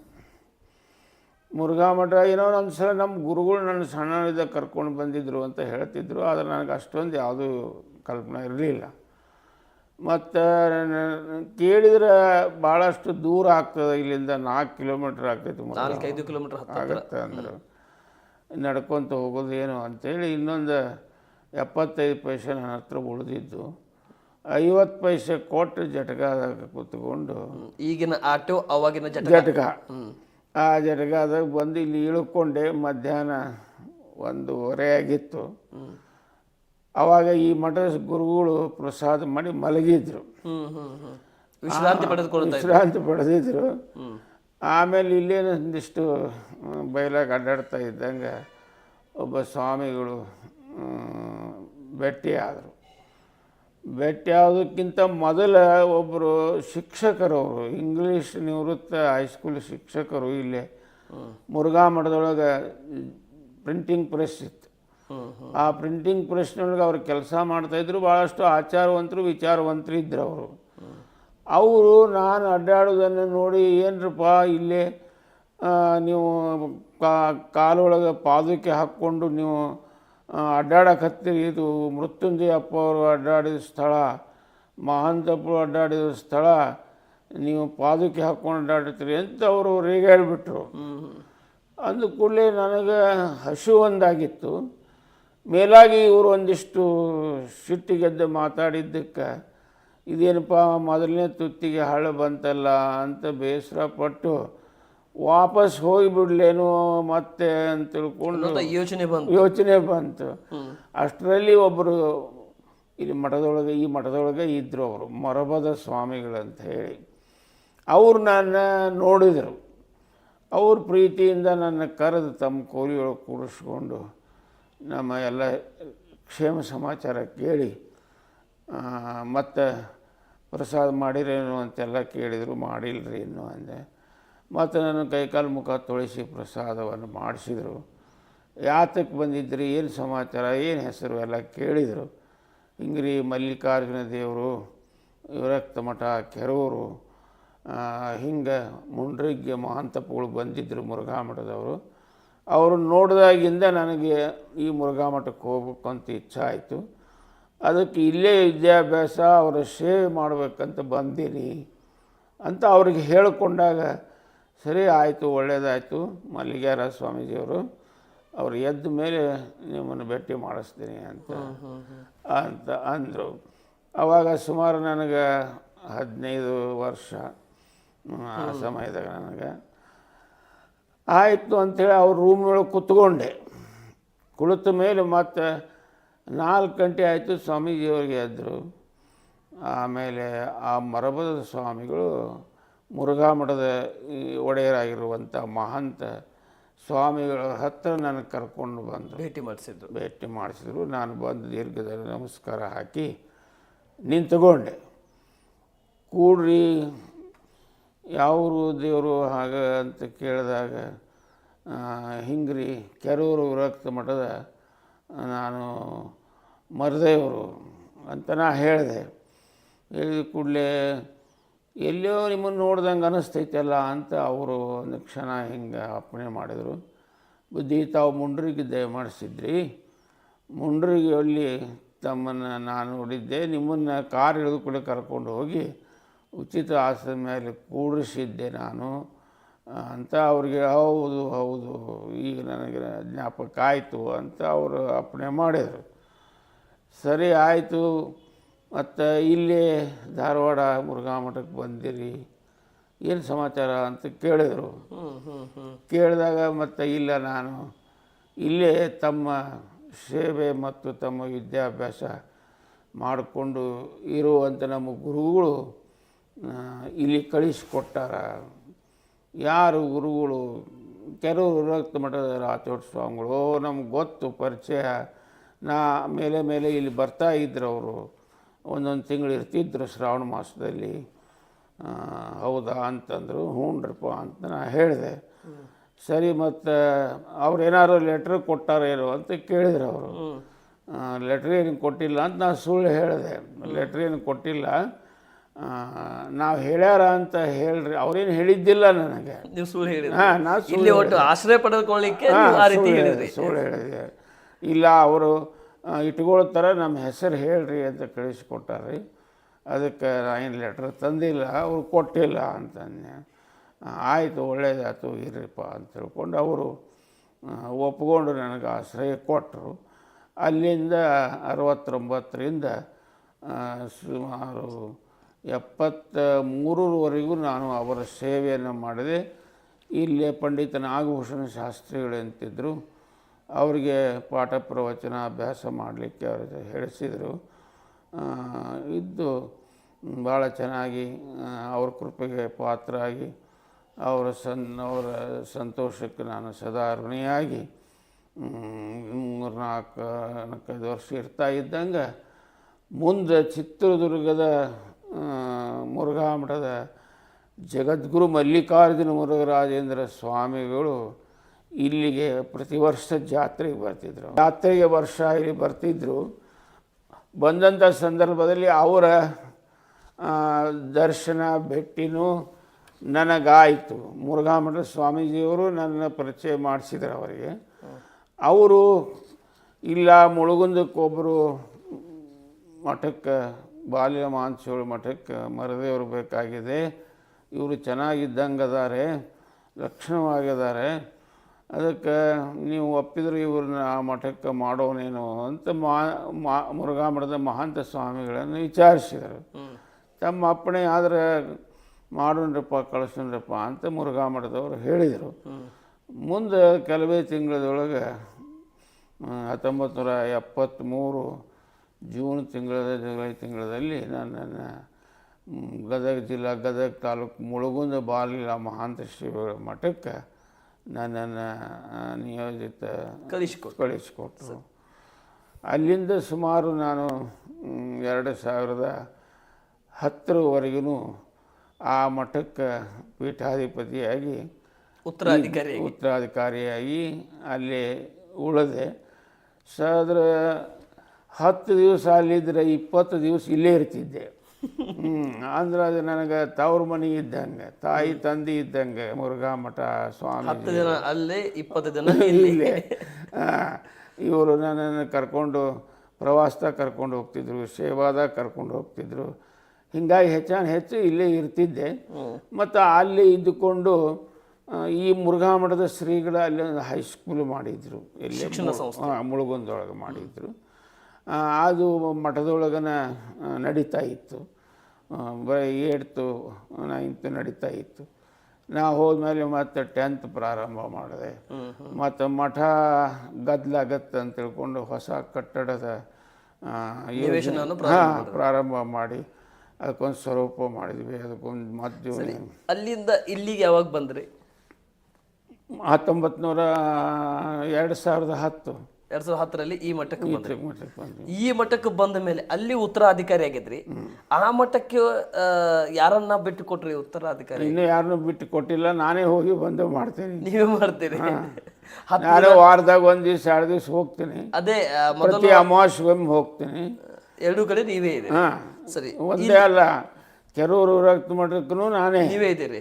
ಮುರುಘಾ ಮಠ ಏನೋ ಒಂದು ಸಲ ನಮ್ಮ ಗುರುಗಳು ನನ್ನ ಸಣ್ಣನಿಂದ ಕರ್ಕೊಂಡು ಬಂದಿದ್ದರು ಅಂತ ಹೇಳ್ತಿದ್ರು. ಆದರೆ ನನಗೆ ಅಷ್ಟೊಂದು ಯಾವುದೂ ಕಲ್ಪನೆ ಇರಲಿಲ್ಲ. ಮತ್ತು ಕೇಳಿದ್ರೆ ಭಾಳಷ್ಟು ದೂರ ಆಗ್ತದೆ, ಇಲ್ಲಿಂದ 4 ಕಿಲೋಮೀಟ್ರ್ ಆಗ್ತೈತೆ, 4-5 ಕಿಲೋಮೀಟರ್ ಆಗತ್ತೆ ಅಂದರು. ನಡ್ಕೊತ ಹೋಗೋದು ಏನು ಅಂಥೇಳಿ ಇನ್ನೊಂದು 75 ಪೈಸೆ ನನ್ನ ಹತ್ರ ಉಳಿದಿದ್ದು. 50 ಪೈಸೆ ಕೊಟ್ಟು ಜಟಕಾದಾಗ ಕೂತ್ಕೊಂಡು, ಈಗಿನ ಆಟೋ ಅವಾಗಿನ ಜಟಕ, ಆ ಜಟಕಾದಾಗ ಬಂದು ಇಲ್ಲಿ ಇಳ್ಕೊಂಡೆ. ಮಧ್ಯಾಹ್ನ 1:30 ಆಗಿತ್ತು. ಆವಾಗ ಈ ಮಠದ ಗುರುಗಳು ಪ್ರಸಾದ ಮಾಡಿ ಮಲಗಿದ್ರು, ವಿಶ್ರಾಂತಿ ಪಡೆದಿದ್ರು. ಆಮೇಲೆ ಇಲ್ಲೇನೊಂದಿಷ್ಟು ಬಯಲಾಗ ಅಡ್ಡಾಡ್ತಾ ಇದ್ದಂಗೆ ಒಬ್ಬ ಸ್ವಾಮಿಗಳು ಭೇಟಿಯಾದರು. ಭೇಟಿಯಾಗೋದಕ್ಕಿಂತ ಮೊದಲ ಒಬ್ಬರು ಶಿಕ್ಷಕರವರು, ಇಂಗ್ಲೀಷ್ ನಿವೃತ್ತ ಹೈಸ್ಕೂಲ್ ಶಿಕ್ಷಕರು, ಇಲ್ಲೇ ಮುರುಘಾ ಮಠದೊಳಗೆ ಪ್ರಿಂಟಿಂಗ್ ಪ್ರೆಸ್ ಇತ್ತು. ಆ ಪ್ರಿಂಟಿಂಗ್ ಪ್ರೆಸ್ನೊಳಗೆ ಅವ್ರು ಕೆಲಸ ಮಾಡ್ತಾಯಿದ್ರು. ಭಾಳಷ್ಟು ಆಚಾರವಂತರು ವಿಚಾರವಂತರು ಇದ್ದರು ಅವರು. ಅವರು ನಾನು ಅಡ್ಡಾಡೋದನ್ನು ನೋಡಿ, ಏನರಪ್ಪ ಇಲ್ಲೇ ನೀವು ಕಾಲೊಳಗೆ ಪಾದುಕೆ ಹಾಕ್ಕೊಂಡು ನೀವು ಅಡ್ಡಾಡಕತ್ತೀರಿ, ಇದು ಮೃತ್ಯುಂಜಯ ಅಪ್ಪ ಅವರು ಅಡ್ಡಾಡಿದ ಸ್ಥಳ, ಮಹಾಂತಪ್ಪರು ಅಡ್ಡಾಡಿದ ಸ್ಥಳ, ನೀವು ಪಾದುಕೆ ಹಾಕ್ಕೊಂಡು ಅಡ್ಡಾಡ್ತೀರಿ ಅಂತ ಅವರು ರೇಗಾಡ್ಬಿಟ್ರು. ಅಂದ ಕೂಡಲೇ ನನಗೆ ಹಸು ಒಂದಾಗಿತ್ತು. ಮೇಲಾಗಿ ಇವರು ಒಂದಿಷ್ಟು ಸಿಟ್ಟಿಗೆದ್ದು ಮಾತಾಡಿದ್ದಕ್ಕೆ, ಇದೇನಪ್ಪ ಮೊದಲನೇ ತುತ್ತಿಗೆ ಹಳ್ಳ ಬಂತಲ್ಲ ಅಂತ ಬೇಸರಪಟ್ಟು ವಾಪಸ್ ಹೋಗಿಬಿಡ್ಲೇನು ಮತ್ತೆ ಅಂತ ತಿಳ್ಕೊಂಡು ಯೋಚನೆ ಬಂತು. ಅಷ್ಟರಲ್ಲಿ ಒಬ್ಬರು ಇಲ್ಲಿ ಈ ಮಠದೊಳಗೆ ಇದ್ದರು, ಅವರು ಮೊರಬದ ಸ್ವಾಮಿಗಳಂತ ಹೇಳಿ. ಅವರು ನನ್ನ ನೋಡಿದರು. ಅವ್ರ ಪ್ರೀತಿಯಿಂದ ನನ್ನ ಕರೆದು ತಮ್ಮ ಕೋಲಿಯೊಳಗೆ ಕೂಡಿಸ್ಕೊಂಡು ನಮ್ಮ ಎಲ್ಲ ಕ್ಷೇಮ ಸಮಾಚಾರ ಕೇಳಿ, ಮತ್ತು ಪ್ರಸಾದ ಮಾಡಿರೇನು ಅಂತೆಲ್ಲ ಕೇಳಿದರು. ಮಾಡಿಲ್ಲರಿ ಇನ್ನೂ ಅಂದೆ. ಮತ್ತು ನನ್ನ ಕೈಕಾಲು ಮುಖ ತೊಳಿಸಿ ಪ್ರಸಾದವನ್ನು ಮಾಡಿಸಿದರು. ಯಾತಕ್ಕೆ ಬಂದಿದ್ರಿ, ಏನು ಸಮಾಚಾರ, ಏನು ಹೆಸರು ಎಲ್ಲ ಕೇಳಿದರು. ಹಿಂಗ್ರಿ ಮಲ್ಲಿಕಾರ್ಜುನ ದೇವರು, ವಿರಕ್ತ ಮಠ, ಕೆರೂರು, ಹಿಂಗೆ ಮುಂಡ್ರಿಗ್ಗೆ ಮಹಾಂತಪ್ಪಗಳು ಬಂದಿದ್ದರು ಮುರುಘಾ ಮಠದವರು. ಅವರು ನೋಡಿದಾಗಿಂದ ನನಗೆ ಈ ಮುರುಘಾ ಮಠಕ್ಕೆ ಹೋಗ್ಬೇಕು ಅಂತ ಇಚ್ಛೆ ಆಯಿತು. ಅದಕ್ಕೆ ಇಲ್ಲೇ ವಿದ್ಯಾಭ್ಯಾಸ, ಅವರ ಸೇವೆ ಮಾಡಬೇಕಂತ ಬಂದೀನಿ ಅಂತ ಅವ್ರಿಗೆ ಹೇಳಿಕೊಂಡಾಗ, ಸರಿ ಆಯಿತು, ಒಳ್ಳೆಯದಾಯಿತು, ಮಲ್ಲಿಗಾರ ಸ್ವಾಮೀಜಿಯವರು ಅವರು ಎದ್ದ ಮೇಲೆ ನಿಮ್ಮನ್ನು ಭೇಟಿ ಮಾಡಿಸ್ತೀನಿ ಅಂತ ಅಂದರು. ಆವಾಗ ಸುಮಾರು ನನಗೆ 15 ವರ್ಷ. ಆ ಸಮಯದಾಗ ನನಗೆ ಆಯಿತು ಅಂಥೇಳಿ ಅವ್ರ ರೂಮ್ನೊಳಗೆ ಕೂತ್ಕೊಂಡೆ. ಕುಳಿತ ಮೇಲೆ ಮತ್ತು 4 ಗಂಟೆ ಆಯಿತು, ಸ್ವಾಮೀಜಿಯವ್ರಿಗೆ ಎದ್ದರು. ಆಮೇಲೆ ಆ ಮೊರಬದ ಸ್ವಾಮಿಗಳು ಮುರುಘಾ ಮಠದ ಒಡೆಯರಾಗಿರುವಂಥ ಮಹಂತ ಸ್ವಾಮಿಗಳ ಹತ್ತಿರ ನನಗೆ ಕರ್ಕೊಂಡು ಬಂದರು, ಭೇಟಿ ಮಾಡಿಸಿದ್ರು. ನಾನು ಬಂದು ದೀರ್ಘದ ನಮಸ್ಕಾರ ಹಾಕಿ ನಿಂತುಕೊಂಡೆ. ಕೂಡ್ರಿ, ಯಾವರು ದೇವರು ಹಾಗೆ ಅಂತ ಕೇಳಿದಾಗ, ಹಿಂಗ್ರಿ ಕೆರೂರು ವಿರಕ್ತ ಮಠದ ನಾನು ಮರದೇವರು ಅಂತ ನಾ ಹೇಳಿದೆ. ಹೇಳಿದ ಕೂಡಲೇ ಎಲ್ಲೋ ನಿಮ್ಮನ್ನು ನೋಡ್ದಂಗೆ ಅನ್ನಿಸ್ತೈತಲ್ಲ ಅಂತ ಅವರು ಒಂದು ಕ್ಷಣ ಹಿಂಗೆ ಅಪ್ಪಣೆ ಮಾಡಿದರು. ಬುದ್ಧಿ, ತಾವು ಮುಂಡ್ರಿಗೆ ದಯಮಾಡಿಸಿದ್ರಿ, ಮುಂಡ್ರಿಗೆ ಅಲ್ಲಿ ತಮ್ಮನ್ನು ನಾನು ನೋಡಿದ್ದೆ, ನಿಮ್ಮನ್ನು ಕಾರ್ ಇಳಿದು ಕೂಡ ಕರ್ಕೊಂಡು ಹೋಗಿ ಉಚಿತ ಆಸನದ ಮೇಲೆ ಕೂಡಿಸಿದ್ದೆ ನಾನು ಅಂತ ಅವ್ರಿಗೆ, ಹೌದು ಹೌದು ಈಗ ನನಗೆ ಜ್ಞಾಪಕ ಆಯಿತು ಅಂತ ಅವರು ಅಪ್ಪಣೆ ಮಾಡಿದರು. ಸರಿ ಆಯಿತು. ಮತ್ತು ಇಲ್ಲೇ ಧಾರವಾಡ ಮುರುಘಾ ಮಠಕ್ಕೆ ಬಂದಿರಿ, ಏನು ಸಮಾಚಾರ ಅಂತ ಕೇಳಿದರು. ಕೇಳಿದಾಗ ಮತ್ತು ಇಲ್ಲ, ನಾನು ಇಲ್ಲೇ ತಮ್ಮ ಸೇವೆ ಮತ್ತು ತಮ್ಮ ವಿದ್ಯಾಭ್ಯಾಸ ಮಾಡಿಕೊಂಡು ಇರುವಂಥ ನಮ್ಮ ಗುರುಗಳು ಇಲ್ಲಿ ಕಳಿಸಿಕೊಟ್ಟಾರ. ಯಾರು ಗುರುಗಳು? ಕೆರೂರು ವಿರಕ್ತ ಮಠದ ರಾಚೋಟ ಸ್ವಾಮಿಗಳು. ನಮ್ಗೆ ಗೊತ್ತು, ಪರಿಚಯ. ಮೇಲೆ ಇಲ್ಲಿ ಬರ್ತಾ ಇದ್ರು ಅವರು, ಒಂದೊಂದು ತಿಂಗಳು ಇರ್ತಿದ್ರು ಶ್ರಾವಣ ಮಾಸದಲ್ಲಿ. ಹೌದಾ ಅಂತಂದರು. ಹ್ಞೂನ್ರಪ್ಪ ಅಂತ ನಾ ಹೇಳಿದೆ. ಸರಿ, ಮತ್ತು ಅವ್ರೇನಾದ್ರು ಲೆಟ್ರ್ ಕೊಟ್ಟಾರೇನೋ ಅಂತ ಕೇಳಿದ್ರು ಅವರು. ಲೆಟ್ರ್ ಏನು ಕೊಟ್ಟಿಲ್ಲ ಅಂತ ನಾನು ಸುಳ್ಳು ಹೇಳಿದೆ. ಲೆಟ್ರ್ ಏನು ಕೊಟ್ಟಿಲ್ಲ, ನಾವು ಹೇಳ್ಯಾರ ಅಂತ ಹೇಳ್ರಿ, ಅವ್ರೇನು ಹೇಳಿದ್ದಿಲ್ಲ ನನಗೆ. ನೀವು ಸುಳ್ಳು ಹೇಳಿದ್ರಿ. ಹಾಂ, ನಾ ಇಲ್ಲಿ ಒಟ್ಟು ಆಶ್ರಯ ಪಡೆದುಕೊಳ್ಳಿಕ್ಕೆ ನೀವು ಆ ರೀತಿ ಹೇಳಿದ್ರಿ. ಸುಳ್ಳು ಹೇಳಿದೆ. ಇಲ್ಲ, ಅವರು ಇಟ್ಕೊಳ್ತಾರ, ನಮ್ಮ ಹೆಸರು ಹೇಳ್ರಿ ಅಂತ ಕಳಿಸ್ಕೊಟ್ಟಾರ್ರಿ. ಅದಕ್ಕೆ ಏನು ಲೆಟ್ರ್ ತಂದಿಲ್ಲ, ಅವ್ರು ಕೊಟ್ಟಿಲ್ಲ ಅಂತಂದೆ. ಆಯಿತು, ಒಳ್ಳೇದಾಯ್ತು, ಇರ್ರಿಪ್ಪ ಅಂತ ತಿಳ್ಕೊಂಡು ಅವರು ಒಪ್ಕೊಂಡು ನನಗೆ ಆಶ್ರಯ ಕೊಟ್ಟರು. ಅಲ್ಲಿಂದ 69ರಿಂದ ಸುಮಾರು 73ರವರೆಗೂ ನಾನು ಅವರ ಸೇವೆಯನ್ನು ಮಾಡಿದೆ. ಇಲ್ಲೇ ಪಂಡಿತ ನಾಗಭೂಷಣ ಶಾಸ್ತ್ರಿಗಳು ಅಂತಿದ್ದರು. ಅವರಿಗೆ ಪಾಠ ಪ್ರವಚನ ಅಭ್ಯಾಸ ಮಾಡಲಿಕ್ಕೆ ಅವರು ಹೇಳಿಸಿದರು. ಇದ್ದು ಭಾಳ ಚೆನ್ನಾಗಿ ಅವ್ರ ಕೃಪೆಗೆ ಪಾತ್ರ ಆಗಿ ಅವರ ಸಂತೋಷಕ್ಕೆ ನಾನು ಸದಾ ಋಣಿಯಾಗಿ 3-4 ವರ್ಷ ಇರ್ತಾ ಇದ್ದಂಗೆ ಮುಂದೆ ಚಿತ್ರದುರ್ಗದ ಮುರುಘಾ ಮಠದ ಜಗದ್ಗುರು ಮಲ್ಲಿಕಾರ್ಜುನ ಮುರುಘರಾಜೇಂದ್ರ ಸ್ವಾಮಿಗಳು ಇಲ್ಲಿಗೆ ಪ್ರತಿ ವರ್ಷ ಜಾತ್ರೆಗೆ ಬರ್ತಿದ್ರು. ಜಾತ್ರೆಗೆ ವರ್ಷ ಇಲ್ಲಿ ಬರ್ತಿದ್ದರು. ಬಂದಂಥ ಸಂದರ್ಭದಲ್ಲಿ ಅವರ ದರ್ಶನ ಭೇಟಿನೂ ನನಗಾಯಿತು. ಮುರುಘಾ ಮಠದ ಸ್ವಾಮೀಜಿಯವರು ನನ್ನ ಪರಿಚಯ ಮಾಡಿಸಿದ್ರು ಅವರಿಗೆ. ಅವರು ಇಲ್ಲ, ಮುಳುಗುಂದಕ್ಕೊಬ್ಬರು ಮಠಕ್ಕೆ, ಬಾಲ್ಯ ಮಾಂಸೋಳ ಮಠಕ್ಕೆ ಮರದೇವರು ಬೇಕಾಗಿದೆ, ಇವರು ಚೆನ್ನಾಗಿದ್ದಂಗೆ ಅದಾರೆ, ಲಕ್ಷಣವಾಗಿದ್ದಾರೆ, ಅದಕ್ಕೆ ನೀವು ಒಪ್ಪಿದ್ರು ಇವ್ರನ್ನ ಆ ಮಠಕ್ಕೆ ಮಾಡೋನೇನು ಅಂತ ಮುರುಘಾ ಮಠದ ಮಹಾಂತ ಸ್ವಾಮಿಗಳನ್ನು ವಿಚಾರಿಸಿದರು. ತಮ್ಮ ಅಪ್ಪಣೆ ಆದರೆ ಮಾಡೋಣ್ರಪ್ಪ, ಕಳಿಸೋಣ್ರಪ್ಪ ಅಂತ ಮುರುಘಾ ಮಠದವರು ಹೇಳಿದರು. ಮುಂದೆ ಕೆಲವೇ ತಿಂಗಳದೊಳಗೆ 1973 ಜೂನ್ ಜುಲೈ ತಿಂಗಳಲ್ಲಿ ನನ್ನನ್ನು ಗದಗ ಜಿಲ್ಲಾ, ಗದಗ ತಾಲೂಕು ಮುಳುಗುಂದ ಬಾಲಿಲ ಮಹಾಂತ ಶ್ರೀಗಳ ಮಠಕ್ಕೆ ನನ್ನನ್ನು ನಿಯೋಜಿತ ಕಳಿಸಿಕೊಟ್ರು. ಅಲ್ಲಿಂದ ಸುಮಾರು ನಾನು 2010ರವರೆಗೂ ಆ ಮಠಕ್ಕೆ ಪೀಠಾಧಿಪತಿಯಾಗಿ ಉತ್ತರಾಧಿಕಾರಿಯಾಗಿ ಅಲ್ಲೇ ಉಳಿದೆ. 10 ದಿವಸ ಅಲ್ಲಿದ್ದರೆ 20 ದಿವಸ ಇಲ್ಲೇ ಇರ್ತಿದ್ದೆ. ಅಂದ್ರೆ ಅದು ನನಗೆ ತವ್ರ ಮನೆ ಇದ್ದಂಗೆ, ತಾಯಿ ತಂದೆ ಇದ್ದಂಗೆ. ಮುರುಘಾ ಮಠ ಸ್ವಾಮಿ 10 ದಿನ ಅಲ್ಲೇ, 20 ದಿನ ಇಲ್ಲೇ. ಇವರು ನನ್ನನ್ನು ಕರ್ಕೊಂಡು ಪ್ರವಾಸದಾಗ ಕರ್ಕೊಂಡು ಹೋಗ್ತಿದ್ರು, ಸೇವಾದಾಗ ಕರ್ಕೊಂಡು ಹೋಗ್ತಿದ್ರು. ಹೀಗಾಗಿ ಹೆಚ್ಚು ಇಲ್ಲೇ ಇರ್ತಿದ್ದೆ. ಮತ್ತು ಅಲ್ಲಿ ಇದ್ದುಕೊಂಡು ಈ ಮುರುಘಾ ಮಠದ ಶ್ರೀಗಳ ಅಲ್ಲಿ ಒಂದು ಹೈಸ್ಕೂಲ್ ಮಾಡಿದರು, ಇಲ್ಲಿ ಮುಳುಗುಂದೊಳಗೆ ಮಾಡಿದರು. ಅದು ಮಠದೊಳಗನ ನಡೀತಾ ಇತ್ತು. ಬರೀ 8th 9th ನಡೀತಾ ಇತ್ತು. ನಾವು ಹೋದ್ಮೇಲೆ ಮತ್ತೆ 10th ಪ್ರಾರಂಭ ಮಾಡಿದೆ. ಮತ್ತು ಮಠ ಗದ್ದಲಾಗತ್ತೆ ಅಂತ ತಿಳ್ಕೊಂಡು ಹೊಸ ಕಟ್ಟಡದ ಪ್ರಾರಂಭ ಮಾಡಿ ಅದಕ್ಕೊಂದು ಸ್ವರೂಪ ಮಾಡಿದ್ವಿ, ಅದಕ್ಕೊಂದು ಮದ್ದು. ಅಲ್ಲಿಂದ ಇಲ್ಲಿಗೆ ಯಾವಾಗ ಬಂದ್ರಿ? 2010ರಲ್ಲಿ ಈ ಮಠಕ್ಕೆ ಬಂದ್ರಿ. ಈ ಮಠಕ್ಕೆ ಬಂದ ಮೇಲೆ ಅಲ್ಲಿ ಉತ್ತರಾಧಿಕಾರಿ ಆಗಿದ್ರಿ. ಆ ಮಠಕ್ಕೆ ಯಾರನ್ನ ಬಿಟ್ಟು ಕೊಟ್ರಿ ಉತ್ತರಾಧಿಕಾರಿ? ಇನ್ನೂ ಯಾರನ್ನೂ ಬಿಟ್ಟು ಕೊಟ್ಟಿಲ್ಲ, ನಾನೇ ಹೋಗಿ ಬಂದು ಮಾಡ್ತೀನಿ. ನೀವೇ ಮಾಡ್ತೀರಿ? ನಾನು ವಾರದಾಗ 1 ದಿವಸ 2 ದಿವಸ ಹೋಗ್ತೀನಿ. ಅದೇ ಪ್ರತಿ ಅಮಾವಾಸ್ಯೆಗೊಮ್ಮೆ ಹೋಗ್ತೀನಿ. 2 ಕಡೆ ನೀವೇ ಇದೆ? ಸರಿ. ಒಂದೇ ಅಲ್ಲ, ಕೆರೂರು ರಕ್ತ ಮಠಕ್ಕೂ ನಾನೇ ನೀವೇ ಇದ್ದೀರಿ.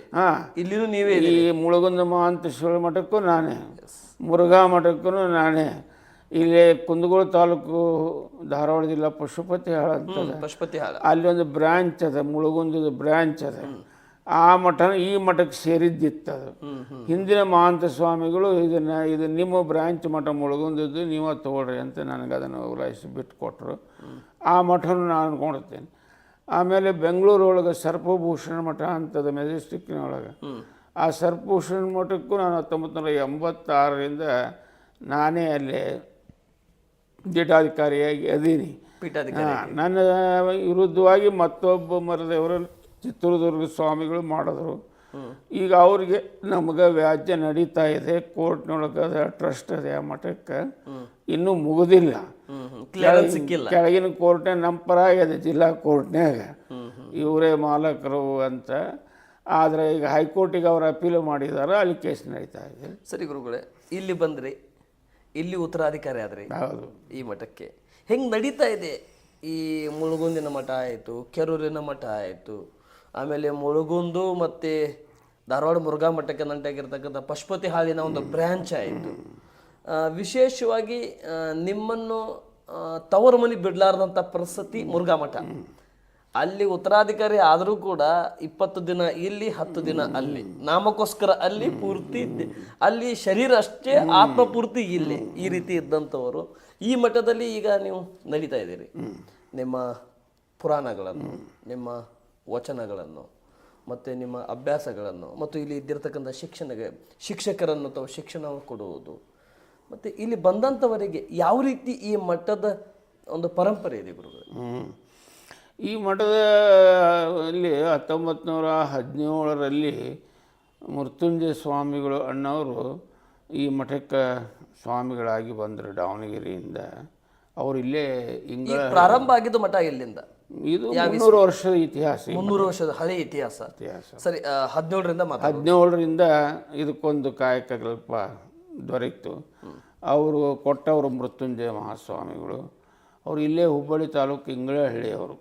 ಇಲ್ಲಿನೂ ನೀವೇ. ಈ ಮುಳುಗುಂದ ಮಹಾಂತ ಶಿವ ಮಠಕ್ಕೂ ನಾನೇ, ಮುರುಘಾ ಮಠಕ್ಕೂ ನಾನೇ. ಇಲ್ಲಿ ಕುಂದಗೋಳ ತಾಲೂಕು ಧಾರವಾಡ ಜಿಲ್ಲಾ ಪಶುಪತಿಹಾಳ ಅಂತದ, ಅಲ್ಲಿ ಒಂದು ಬ್ರ್ಯಾಂಚ್ ಅದ, ಮುಳುಗುಂದದ ಬ್ರ್ಯಾಂಚ್ ಅದ. ಆ ಮಠ ಈ ಮಠಕ್ಕೆ ಸೇರಿದ್ದಿತ್ತದು. ಹಿಂದಿನ ಮಹಾಂತ ಸ್ವಾಮಿಗಳು ಇದು ನಿಮ್ಮ ಬ್ರ್ಯಾಂಚ್ ಮಠ ಮುಳುಗುಂದದ್ದು, ನೀವು ತೊಗೊಳ್ರಿ ಅಂತ ನನಗೆ ಅದನ್ನು ಉಲಾಯಿಸಿ ಬಿಟ್ಟು ಕೊಟ್ಟರು. ಆ ಮಠವನ್ನು ನಾನು ಕೊಡ್ತೇನೆ. ಆಮೇಲೆ ಬೆಂಗಳೂರೊಳಗೆ ಸರ್ಪಭೂಷಣ ಮಠ ಅಂತದ, ಮೆಜೆಸ್ಟಿಕ್ನೊಳಗೆ. ಆ ಸರ್ಪಭೂಷಣ ಮಠಕ್ಕೂ ನಾನು 1986ರಿಂದ ನಾನೇ ಅಲ್ಲಿ ಪೀಠಾಧಿಕಾರಿಯಾಗಿ ಅದೀನಿ. ನನ್ನ ವಿರುದ್ಧವಾಗಿ ಮತ್ತೊಬ್ಬ ಮರದೇವರು ಚಿತ್ರದುರ್ಗ ಸ್ವಾಮಿಗಳು ಮಾಡಿದ್ರು. ಈಗ ಅವ್ರಿಗೆ ನಮಗೆ ವ್ಯಾಜ್ಯ ನಡೀತಾ ಇದೆ, ಕೋರ್ಟ್ನೊಳಗೆ ಅದ, ಟ್ರಸ್ಟ್ ಅದೇ. ಆ ಮಠಕ್ಕೆ ಇನ್ನೂ ಮುಗಿದಿಲ್ಲ, ಕೆಳಗಿನ ಕೋರ್ಟ್ನೇ ನಮ್ಮ ಪರ ಆಗಿದೆ, ಜಿಲ್ಲಾ ಕೋರ್ಟ್ನಾಗ ಇವರೇ ಮಾಲಕರು ಅಂತ. ಆದರೆ ಈಗ ಹೈಕೋರ್ಟಿಗೆ ಅವರು ಅಪೀಲು ಮಾಡಿದ್ದಾರೆ, ಅಲ್ಲಿ ಕೇಸ್ ನಡೀತಾ ಇದೆ. ಸರಿ ಗುರುಗಳೇ, ಇಲ್ಲಿ ಬಂದ್ರಿ, ಇಲ್ಲಿ ಉತ್ತರಾಧಿಕಾರಿ ಆದ್ರಿ. ಹೌದು. ಈ ಮಠಕ್ಕೆ ಹೆಂಗೆ ನಡೀತಾ ಇದೆ ಈ ಮುಳುಗುಂದಿನ ಮಠ ಆಯಿತು, ಕೆರೂರಿನ ಮಠ ಆಯಿತು, ಆಮೇಲೆ ಮುಳುಗುಂದು ಮತ್ತು ಧಾರವಾಡ ಮುರುಘಾ ಮಠಕ್ಕೆ ನಂಟಾಗಿರ್ತಕ್ಕಂಥ ಪಶುಪತಿ ಹಾಲಿನ ಒಂದು ಬ್ರ್ಯಾಂಚ್ ಆಯಿತು. ವಿಶೇಷವಾಗಿ ನಿಮ್ಮನ್ನು ತವರು ಮನೆ ಬಿಡಲಾರ್ದಂಥ ಪರಿಸ್ಥಿತಿ ಮುರುಘಾ ಮಠ. ಅಲ್ಲಿ ಉತ್ತರಾಧಿಕಾರಿ ಆದರೂ ಕೂಡ 20 ದಿನ ಇಲ್ಲಿ 10 ದಿನ ಅಲ್ಲಿ, ನಾಮಕ್ಕೋಸ್ಕರ ಅಲ್ಲಿ ಪೂರ್ತಿ ಅಲ್ಲಿ ಶರೀರ ಅಷ್ಟೇ, ಆತ್ಮ ಪೂರ್ತಿ ಇಲ್ಲಿ, ಈ ರೀತಿ ಇದ್ದಂಥವರು ಈ ಮಠದಲ್ಲಿ ಈಗ ನೀವು ನಡೀತಾ ಇದ್ದೀರಿ. ನಿಮ್ಮ ಪುರಾಣಗಳನ್ನು, ನಿಮ್ಮ ವಚನಗಳನ್ನು ಮತ್ತು ನಿಮ್ಮ ಅಭ್ಯಾಸಗಳನ್ನು ಮತ್ತು ಇಲ್ಲಿ ಇದ್ದಿರ್ತಕ್ಕಂಥ ಶಿಕ್ಷಕರನ್ನು ತಾವು ಶಿಕ್ಷಣ ಕೊಡುವುದು ಮತ್ತು ಇಲ್ಲಿ ಬಂದಂಥವರಿಗೆ ಯಾವ ರೀತಿ ಈ ಮಠದ ಒಂದು ಪರಂಪರೆ ಇದೆ ಗುರುಗಳು? ಈ ಮಠದ ಅಲ್ಲಿ 1917ರಲ್ಲಿ ಮೃತ್ಯುಂಜಯ ಸ್ವಾಮಿಗಳು ಅಣ್ಣವರು ಈ ಮಠಕ್ಕೆ ಸ್ವಾಮಿಗಳಾಗಿ ಬಂದರು ದಾವಣಗೆರೆಯಿಂದ. ಅವರು ಇಲ್ಲೇ ಇಂಗಳ ಪ್ರಾರಂಭ ಆಗಿದ್ದು ಮಠ ಎಲ್ಲಿಂದ? ಇದು 300 ವರ್ಷದ ಇತಿಹಾಸ, 300 ವರ್ಷದ ಹಳೆ ಇತಿಹಾಸ. ಸರಿ, 17ರಿಂದ ಇದಕ್ಕೊಂದು ಕಾಯಕಲ್ಪ ದೊರೆಯಿತು. ಅವರು ಕೊಟ್ಟವರು ಮೃತ್ಯುಂಜಯ ಮಹಾಸ್ವಾಮಿಗಳು. ಅವರು ಇಲ್ಲೇ ಹುಬ್ಬಳ್ಳಿ ತಾಲೂಕು ಇಂಗಳಹಳ್ಳಿಯವರು.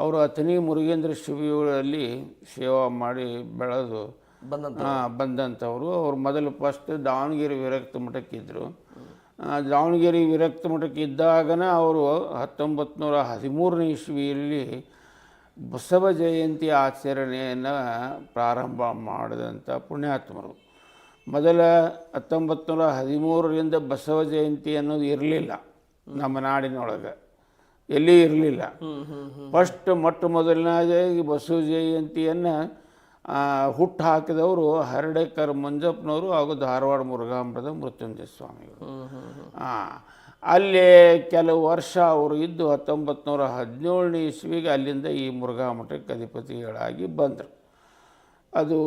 ಅವರು ಅಥಣಿ ಮುರುಗೇಂದ್ರ ಶಿಬಿಗಳಲ್ಲಿ ಸೇವಾ ಮಾಡಿ ಬೆಳೆದು ಬಂದಂಥವರು. ಅವರು ಮೊದಲು ಫಸ್ಟ್ ದಾವಣಗೆರೆ ವಿರಕ್ತ ಮಠಕ್ಕಿದ್ದರು. ದಾವಣಗೆರೆ ವಿರಕ್ತ ಮಠಕ್ಕೆ ಇದ್ದಾಗನ ಅವರು 1913ನೇ ಇಸ್ವಿಯಲ್ಲಿ ಬಸವ ಜಯಂತಿ ಆಚರಣೆಯನ್ನು ಪ್ರಾರಂಭ ಮಾಡಿದಂಥ ಪುಣ್ಯಾತ್ಮರು. ಮೊದಲ 1913ರಿಂದ ಬಸವ ಜಯಂತಿ ಅನ್ನೋದು ಇರಲಿಲ್ಲ ನಮ್ಮ ನಾಡಿನೊಳಗೆ, ಎಲ್ಲಿ ಇರಲಿಲ್ಲ. ಫಸ್ಟ್ ಮೊದಲನೇದಾಗಿ ಬಸವ ಜಯಂತಿಯನ್ನು ಹುಟ್ಟು ಹಾಕಿದವರು ಹರಡೇಕರ್ ಮಂಜಪ್ಪನವರು ಹಾಗೂ ಧಾರವಾಡ ಮುರುಘಾ ಮಠದ ಮೃತ್ಯುಂಜಯ ಸ್ವಾಮಿಗಳು. ಅಲ್ಲಿ ಕೆಲವು ವರ್ಷ ಅವರು ಇದ್ದು 1917ನೇ ಇಸ್ವಿಗೆ ಅಲ್ಲಿಂದ ಈ ಮುರುಘಾ ಮಠಕ್ಕೆ ಅಧಿಪತಿಗಳಾಗಿ ಬಂದರು. ಅದು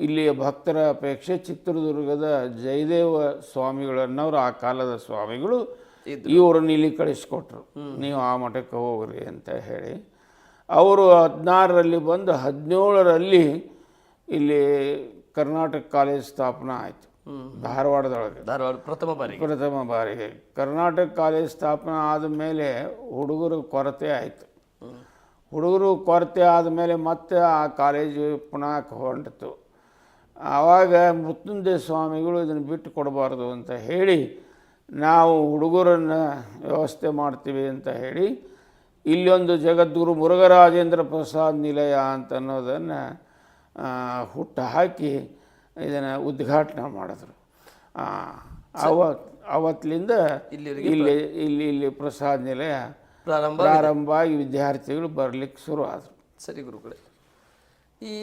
ಇಲ್ಲಿಯ ಭಕ್ತರ ಅಪೇಕ್ಷೆ. ಚಿತ್ರದುರ್ಗದ ಜಯದೇವ ಸ್ವಾಮಿಗಳನ್ನವರು ಆ ಕಾಲದ ಸ್ವಾಮಿಗಳು ಇವರನ್ನು ಇಲ್ಲಿ ಕಳಿಸ್ಕೊಟ್ರು, ನೀವು ಆ ಮಠಕ್ಕೆ ಹೋಗ್ರಿ ಅಂತ ಹೇಳಿ. ಅವರು 16ರಲ್ಲಿ ಬಂದು 17ರಲ್ಲಿ ಇಲ್ಲಿ ಕರ್ನಾಟಕ ಕಾಲೇಜ್ ಸ್ಥಾಪನಾ ಆಯಿತು ಧಾರವಾಡದೊಳಗೆ. ಪ್ರಥಮ ಬಾರಿಗೆ ಕರ್ನಾಟಕ ಕಾಲೇಜ್ ಸ್ಥಾಪನೆ ಆದಮೇಲೆ ಹುಡುಗರು ಕೊರತೆ ಆಯಿತು. ಹುಡುಗರು ಕೊರತೆ ಆದಮೇಲೆ ಮತ್ತೆ ಆ ಕಾಲೇಜು ಪುನಃ ಹೊಂಟಿತು. ಆವಾಗ ಮೃತ್ಯುಂಜಯ ಸ್ವಾಮಿಗಳು ಇದನ್ನು ಬಿಟ್ಟು ಕೊಡಬಾರ್ದು ಅಂತ ಹೇಳಿ, ನಾವು ಹುಡುಗರನ್ನು ವ್ಯವಸ್ಥೆ ಮಾಡ್ತೀವಿ ಅಂತ ಹೇಳಿ ಇಲ್ಲೊಂದು ಜಗದ್ಗುರು ಮುರುಘರಾಜೇಂದ್ರ ಪ್ರಸಾದ್ ನಿಲಯ ಅಂತ ಅನ್ನೋದನ್ನು ಹುಟ್ಟು ಹಾಕಿ ಇದನ್ನು ಉದ್ಘಾಟನೆ ಮಾಡಿದ್ರು. ಅವತ್ತಿನಿಂದ ಇಲ್ಲಿ ಪ್ರಸಾದ್ ನಿಲಯ ಪ್ರಾರಂಭ ಆಗಿ ವಿದ್ಯಾರ್ಥಿಗಳು ಬರಲಿಕ್ಕೆ ಶುರು ಆದರು. ಸರಿ ಗುರುಗಳೇ, ಈ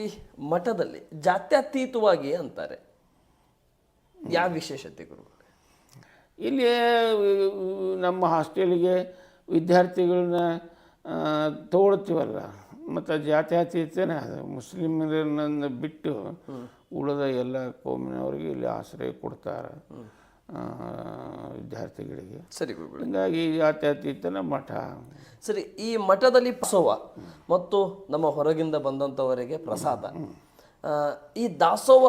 ಮಠದಲ್ಲಿ ಜಾತ್ಯತೀತವಾಗಿ ಅಂತಾರೆ, ಯಾವ ವಿಶೇಷತೆ ಗುರುಗಳೇ? ಇಲ್ಲಿ ನಮ್ಮ ಹಾಸ್ಟೆಲಿಗೆ ವಿದ್ಯಾರ್ಥಿಗಳನ್ನ ತಗೊಳ್ತೀವಲ್ಲ, ಮತ್ತು ಜಾತ್ಯತೀತನೇ ಅದು. ಮುಸ್ಲಿಮರನ್ನು ಬಿಟ್ಟು ಉಳಿದ ಎಲ್ಲ ಕೋಮಿನವರಿಗೆ ಇಲ್ಲಿ ಆಶ್ರಯ ಕೊಡ್ತಾರೆ ವಿದ್ಯಾರ್ಥಿಗಳಿಗೆ. ಸರಿ, ಹೀಗಾಗಿ ಜಾತ್ಯತೀತನ ಮಠ. ಸರಿ, ಈ ಮಠದಲ್ಲಿ ಬಸವ ಮತ್ತು ನಮ್ಮ ಹೊರಗಿಂದ ಬಂದಂಥವರಿಗೆ ಪ್ರಸಾದ, ಈ ದಾಸೋಹ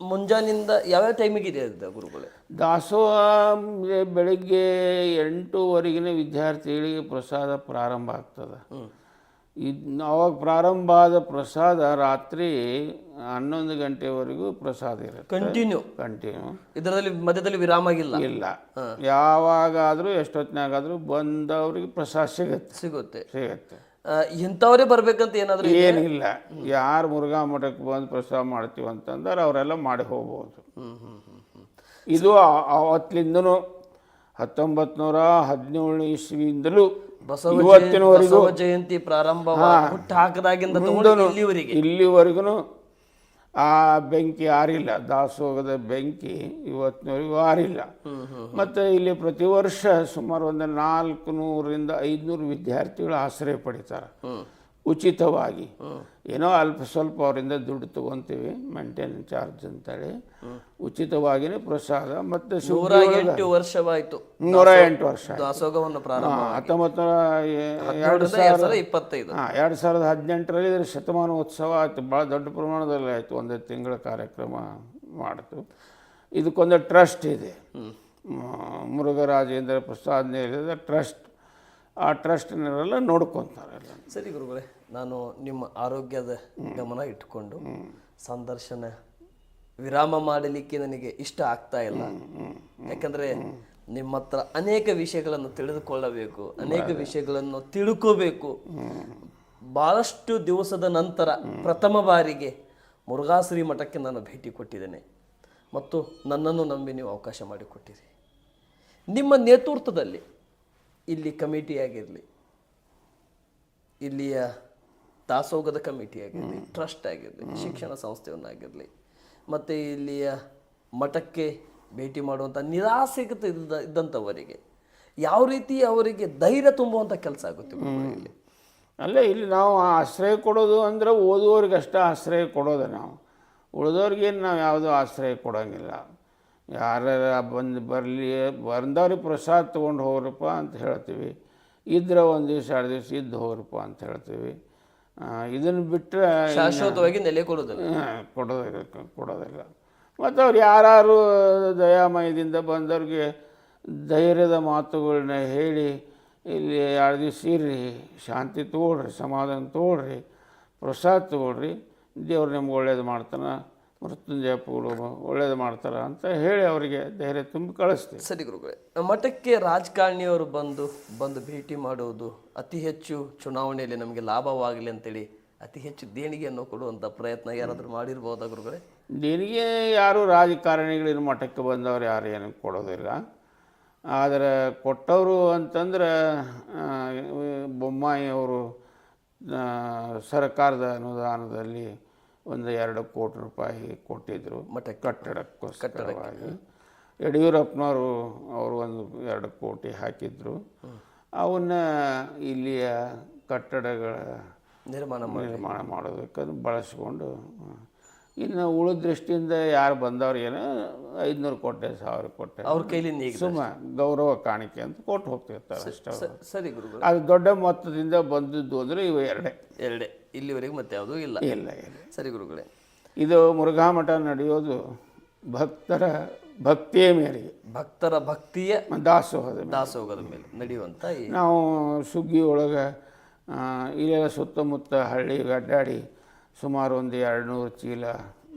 ಮುಂಜಾನಿಂದ ಯಾವ್ಯಾವ ಟೈಮಿಗೆ ಇದೆ ಗುರುಗಳೇ? ದಾಸೋಹ ಬೆಳಗ್ಗೆ 8:00ವರೆಗಿನ ವಿದ್ಯಾರ್ಥಿಗಳಿಗೆ ಪ್ರಸಾದ ಪ್ರಾರಂಭ ಆಗ್ತದೆ. ಅವಾಗ ಪ್ರಾರಂಭ ಆದ ಪ್ರಸಾದ ರಾತ್ರಿ 11 ಗಂಟೆವರೆಗೂ ಪ್ರಸಾದ ಇರುತ್ತೆ. ಕಂಟಿನ್ಯೂ. ಇದರಲ್ಲಿ ಮಧ್ಯದಲ್ಲಿ ವಿರಾಮ ಇಲ್ಲ. ಯಾವಾಗಾದರೂ ಎಷ್ಟೊತ್ತಿನಾಗಾದರೂ ಬಂದವ್ರಿಗೆ ಪ್ರಸಾದ ಸಿಗುತ್ತೆ. ಇಂಥವರೇ ಬರ್ಬೇಕಂತ ಏನಾದರೂ ಏನಿಲ್ಲ. ಯಾರು ಮುರುಘಾ ಮಠಕ್ಕೆ ಬಂದು ಪ್ರಸಾದ ಮಾಡ್ತೀವಿ ಅಂತಂದ್ರೆ ಅವರೆಲ್ಲ ಮಾಡಿ ಹೋಗ್ಬೋದು. ಇದು ಅವತ್ತಿನಿಂದನೂ 1917ನೇ ಇಸ್ವಿಯಿಂದಲೂ ಇವತ್ತಿನವರೆಗೂ ಜಯಂತಿ ಪ್ರಾರಂಭ ಹುಟ್ಟು ಹಾಕದಾಗಿಂದ ಇಲ್ಲಿವರೆಗೂ ಆ ಬೆಂಕಿ ಆರಿಲ್ಲ. ದಾಸೋಹದ ಬೆಂಕಿ ಇವತ್ತಿನವರೆಗೂ ಆರಿಲ್ಲ. ಮತ್ತು ಇಲ್ಲಿ ಪ್ರತಿ ವರ್ಷ ಸುಮಾರು ಒಂದು 400ರಿಂದ 500 ವಿದ್ಯಾರ್ಥಿಗಳು ಆಶ್ರಯ ಪಡಿತಾರೆ ಉಚಿತವಾಗಿ. ಏನೋ ಅಲ್ಪ ಸ್ವಲ್ಪ ಅವರಿಂದ ದುಡ್ಡು ತಗೊತೀವಿ, ಮೇಂಟೆನೆನ್ಸ್ ಚಾರ್ಜ್ ಅಂತೇಳಿ. ಉಚಿತವಾಗಿಯೇ ಪ್ರಸಾದ. ಮತ್ತು 108 ವರ್ಷವಾಯಿತು 108 ವರ್ಷ ದಾಸೋಹವನ್ನು ಪ್ರಾರಂಭ 2018ರಲ್ಲಿ ಇದರ ಶತಮಾನೋತ್ಸವ ಆಯಿತು. ಭಾಳ ದೊಡ್ಡ ಪ್ರಮಾಣದಲ್ಲಿ ಆಯಿತು. 1 ತಿಂಗಳ ಕಾರ್ಯಕ್ರಮ ಮಾಡಿತು. ಇದಕ್ಕೊಂದು ಟ್ರಸ್ಟ್ ಇದೆ, ಮುರುಘರಾಜೇಂದ್ರ ಪ್ರಸಾದ್ ನಿಲಯದ ಟ್ರಸ್ಟ್. ಆ ಟ್ರಸ್ಟ್ನವರೆಲ್ಲ ನೋಡ್ಕೊತಾರೆ ಎಲ್ಲ. ಸರಿ ಗುರುಗಳೇ, ನಾನು ನಿಮ್ಮ ಆರೋಗ್ಯದ ಗಮನ ಇಟ್ಕೊಂಡು ಸಂದರ್ಶನ ವಿರಾಮ ಮಾಡಲಿಕ್ಕೆ ನನಗೆ ಇಷ್ಟ ಆಗ್ತಾ ಇಲ್ಲ. ಯಾಕಂದರೆ ನಿಮ್ಮ ಹತ್ರ ಅನೇಕ ವಿಷಯಗಳನ್ನು ತಿಳಿದುಕೊಳ್ಳಬೇಕು, ಅನೇಕ ವಿಷಯಗಳನ್ನು ತಿಳ್ಕೋಬೇಕು. ಭಾಳಷ್ಟು ದಿವಸದ ನಂತರ ಪ್ರಥಮ ಬಾರಿಗೆ ಮುರುಘಾಶ್ರೀ ಮಠಕ್ಕೆ ನಾನು ಭೇಟಿ ಕೊಟ್ಟಿದ್ದೇನೆ ಮತ್ತು ನನ್ನನ್ನು ನಂಬಿ ನೀವು ಅವಕಾಶ ಮಾಡಿಕೊಟ್ಟಿರಿ. ನಿಮ್ಮ ನೇತೃತ್ವದಲ್ಲಿ ಇಲ್ಲಿ ಕಮಿಟಿ ಆಗಿರಲಿ, ಇಲ್ಲಿಯ ದಾಸೋಗದ ಕಮಿಟಿ ಆಗಿರಲಿ, ಟ್ರಸ್ಟ್ ಆಗಿರಲಿ, ಶಿಕ್ಷಣ ಸಂಸ್ಥೆಯನ್ನಾಗಿರಲಿ, ಮತ್ತು ಇಲ್ಲಿಯ ಮಠಕ್ಕೆ ಭೇಟಿ ಮಾಡುವಂಥ ನಿರಾಸಕ್ತಿ ಇದ್ದಂಥವರಿಗೆ ಯಾವ ರೀತಿ ಅವರಿಗೆ ಧೈರ್ಯ ತುಂಬುವಂಥ ಕೆಲಸ ಆಗುತ್ತೆ ಇಲ್ಲಿ? ಅಲ್ಲೇ ಇಲ್ಲಿ ನಾವು ಆಶ್ರಯ ಕೊಡೋದು ಅಂದರೆ ಓದುವವ್ರಿಗೆ ಅಷ್ಟೇ ಆಶ್ರಯ ಕೊಡೋದು. ನಾವು ಉಳಿದವ್ರಿಗೇನು ನಾವು ಯಾವುದೂ ಆಶ್ರಯ ಕೊಡೋಂಗಿಲ್ಲ. ಯಾರು ಬಂದವ್ರಿಗೆ ಪ್ರಸಾದ ತೊಗೊಂಡು ಹೋಗ್ರಪ್ಪ ಅಂತ ಹೇಳ್ತೀವಿ, ಇದ್ರೆ ಒಂದು ದಿವಸ 2 ದಿವಸ ಇದ್ದು ಹೋಗ್ರಪ್ಪ ಅಂತ ಹೇಳ್ತೀವಿ. ಇದನ್ನು ಬಿಟ್ಟರೆ ಶಾಶ್ವತವಾಗಿ ನೆಲೆ ಕೊಡೋದಿಲ್ಲ. ಮತ್ತು ಅವ್ರು ಯಾರು ದಯಾಮಯದಿಂದ ಬಂದವ್ರಿಗೆ ಧೈರ್ಯದ ಮಾತುಗಳನ್ನ ಹೇಳಿ ಇಲ್ಲಿ 2 ದಿವಸ ಇರ್ರಿ, ಶಾಂತಿ ತೊಗೊಳ್ರಿ, ಸಮಾಧಾನ ತೊಗೊಳ್ರಿ, ಪ್ರಸಾದ ತೊಗೊಳ್ರಿ, ದೇವ್ರು ನಿಮ್ಗೆ ಒಳ್ಳೇದು ಮಾಡ್ತಾನೆ, ಮೃತ್ಯುಂಜಯ ಪೂರ್ವ ಒಳ್ಳೇದು ಮಾಡ್ತಾರೆ ಅಂತ ಹೇಳಿ ಅವರಿಗೆ ಧೈರ್ಯ ತುಂಬಿ ಕಳಿಸ್ತೀವಿ. ಸರಿ ಗುರುಗಳೇ, ಮಠಕ್ಕೆ ರಾಜಕಾರಣಿಯವರು ಬಂದು ಭೇಟಿ ಮಾಡುವುದು, ಅತಿ ಹೆಚ್ಚು ಚುನಾವಣೆಯಲ್ಲಿ ನಮಗೆ ಲಾಭವಾಗಲಿ ಅಂತೇಳಿ ಅತಿ ಹೆಚ್ಚು ದೇಣಿಗೆಯನ್ನು ಕೊಡುವಂಥ ಪ್ರಯತ್ನ ಯಾರಾದರೂ ಮಾಡಿರ್ಬೋದಾ ಗುರುಗಳೇ? ದೇಣಿಗೆ ಯಾರು ರಾಜಕಾರಣಿಗಳಿನ ಮಠಕ್ಕೆ ಬಂದವರು ಯಾರು ಏನು ಕೊಡೋದಿಲ್ಲ. ಆದರೆ ಕೊಟ್ಟವರು ಅಂತಂದ್ರೆ ಬೊಮ್ಮಾಯಿ ಅವರು ಸರ್ಕಾರದ ಅನುದಾನದಲ್ಲಿ ಒಂದು 2 ಕೋಟಿ ರೂಪಾಯಿ ಕೊಟ್ಟಿದ್ದರು ಮಠಕ್ಕೆ ಕಟ್ಟಡಕ್ಕೋಸ್ಕರವಾಗಿ. ಯಡಿಯೂರಪ್ಪನವರು ಅವರು ಒಂದು 2 ಕೋಟಿ ಹಾಕಿದ್ರು. ಅವನ್ನ ಇಲ್ಲಿಯ ಕಟ್ಟಡಗಳ ನಿರ್ಮಾಣ ಮಾಡೋದಕ್ಕೆ ಅದನ್ನು ಬಳಸ್ಕೊಂಡು, ಇನ್ನು ಉಳಿದ ದೃಷ್ಟಿಯಿಂದ ಯಾರು ಬಂದವ್ರು ಏನೋ 500 ಕೊಟ್ಟೆ 1000 ಕೊಟ್ಟೆ ಅವ್ರ ಕೈಲಿ ಸುಮ್ಮ ಗೌರವ ಕಾಣಿಕೆ ಅಂತ ಕೊಟ್ಟು ಹೋಗ್ತಿರ್ತಾರೆ ಅಷ್ಟೇ. ಸರಿ ಗುರುಗಳು, ಅದು ದೊಡ್ಡ ಮೊತ್ತದಿಂದ ಬಂದದ್ದು ಅಂದರೆ ಇವು ಎರಡೇ ಇಲ್ಲಿವರೆಗೆ ಮತ್ತೆ ಯಾವುದೂ ಇಲ್ಲ. ಸರಿ ಗುರುಗಳೇ, ಇದು ಮುರುಘಾ ಮಠ ನಡೆಯೋದು ಭಕ್ತರ ಭಕ್ತಿಯ ಮೇರೆಗೆ, ಭಕ್ತರ ಭಕ್ತಿಯ ದಾಸೋಹದ ಮೇಲೆ ನಡೆಯುವಂಥ ನಾವು ಸುಗ್ಗಿ ಒಳಗೆ ಇಲ್ಲೆಲ್ಲ ಸುತ್ತಮುತ್ತ ಹಳ್ಳಿ ಅಡ್ಡಾಡಿ ಸುಮಾರು ಒಂದು 200 ಚೀಲ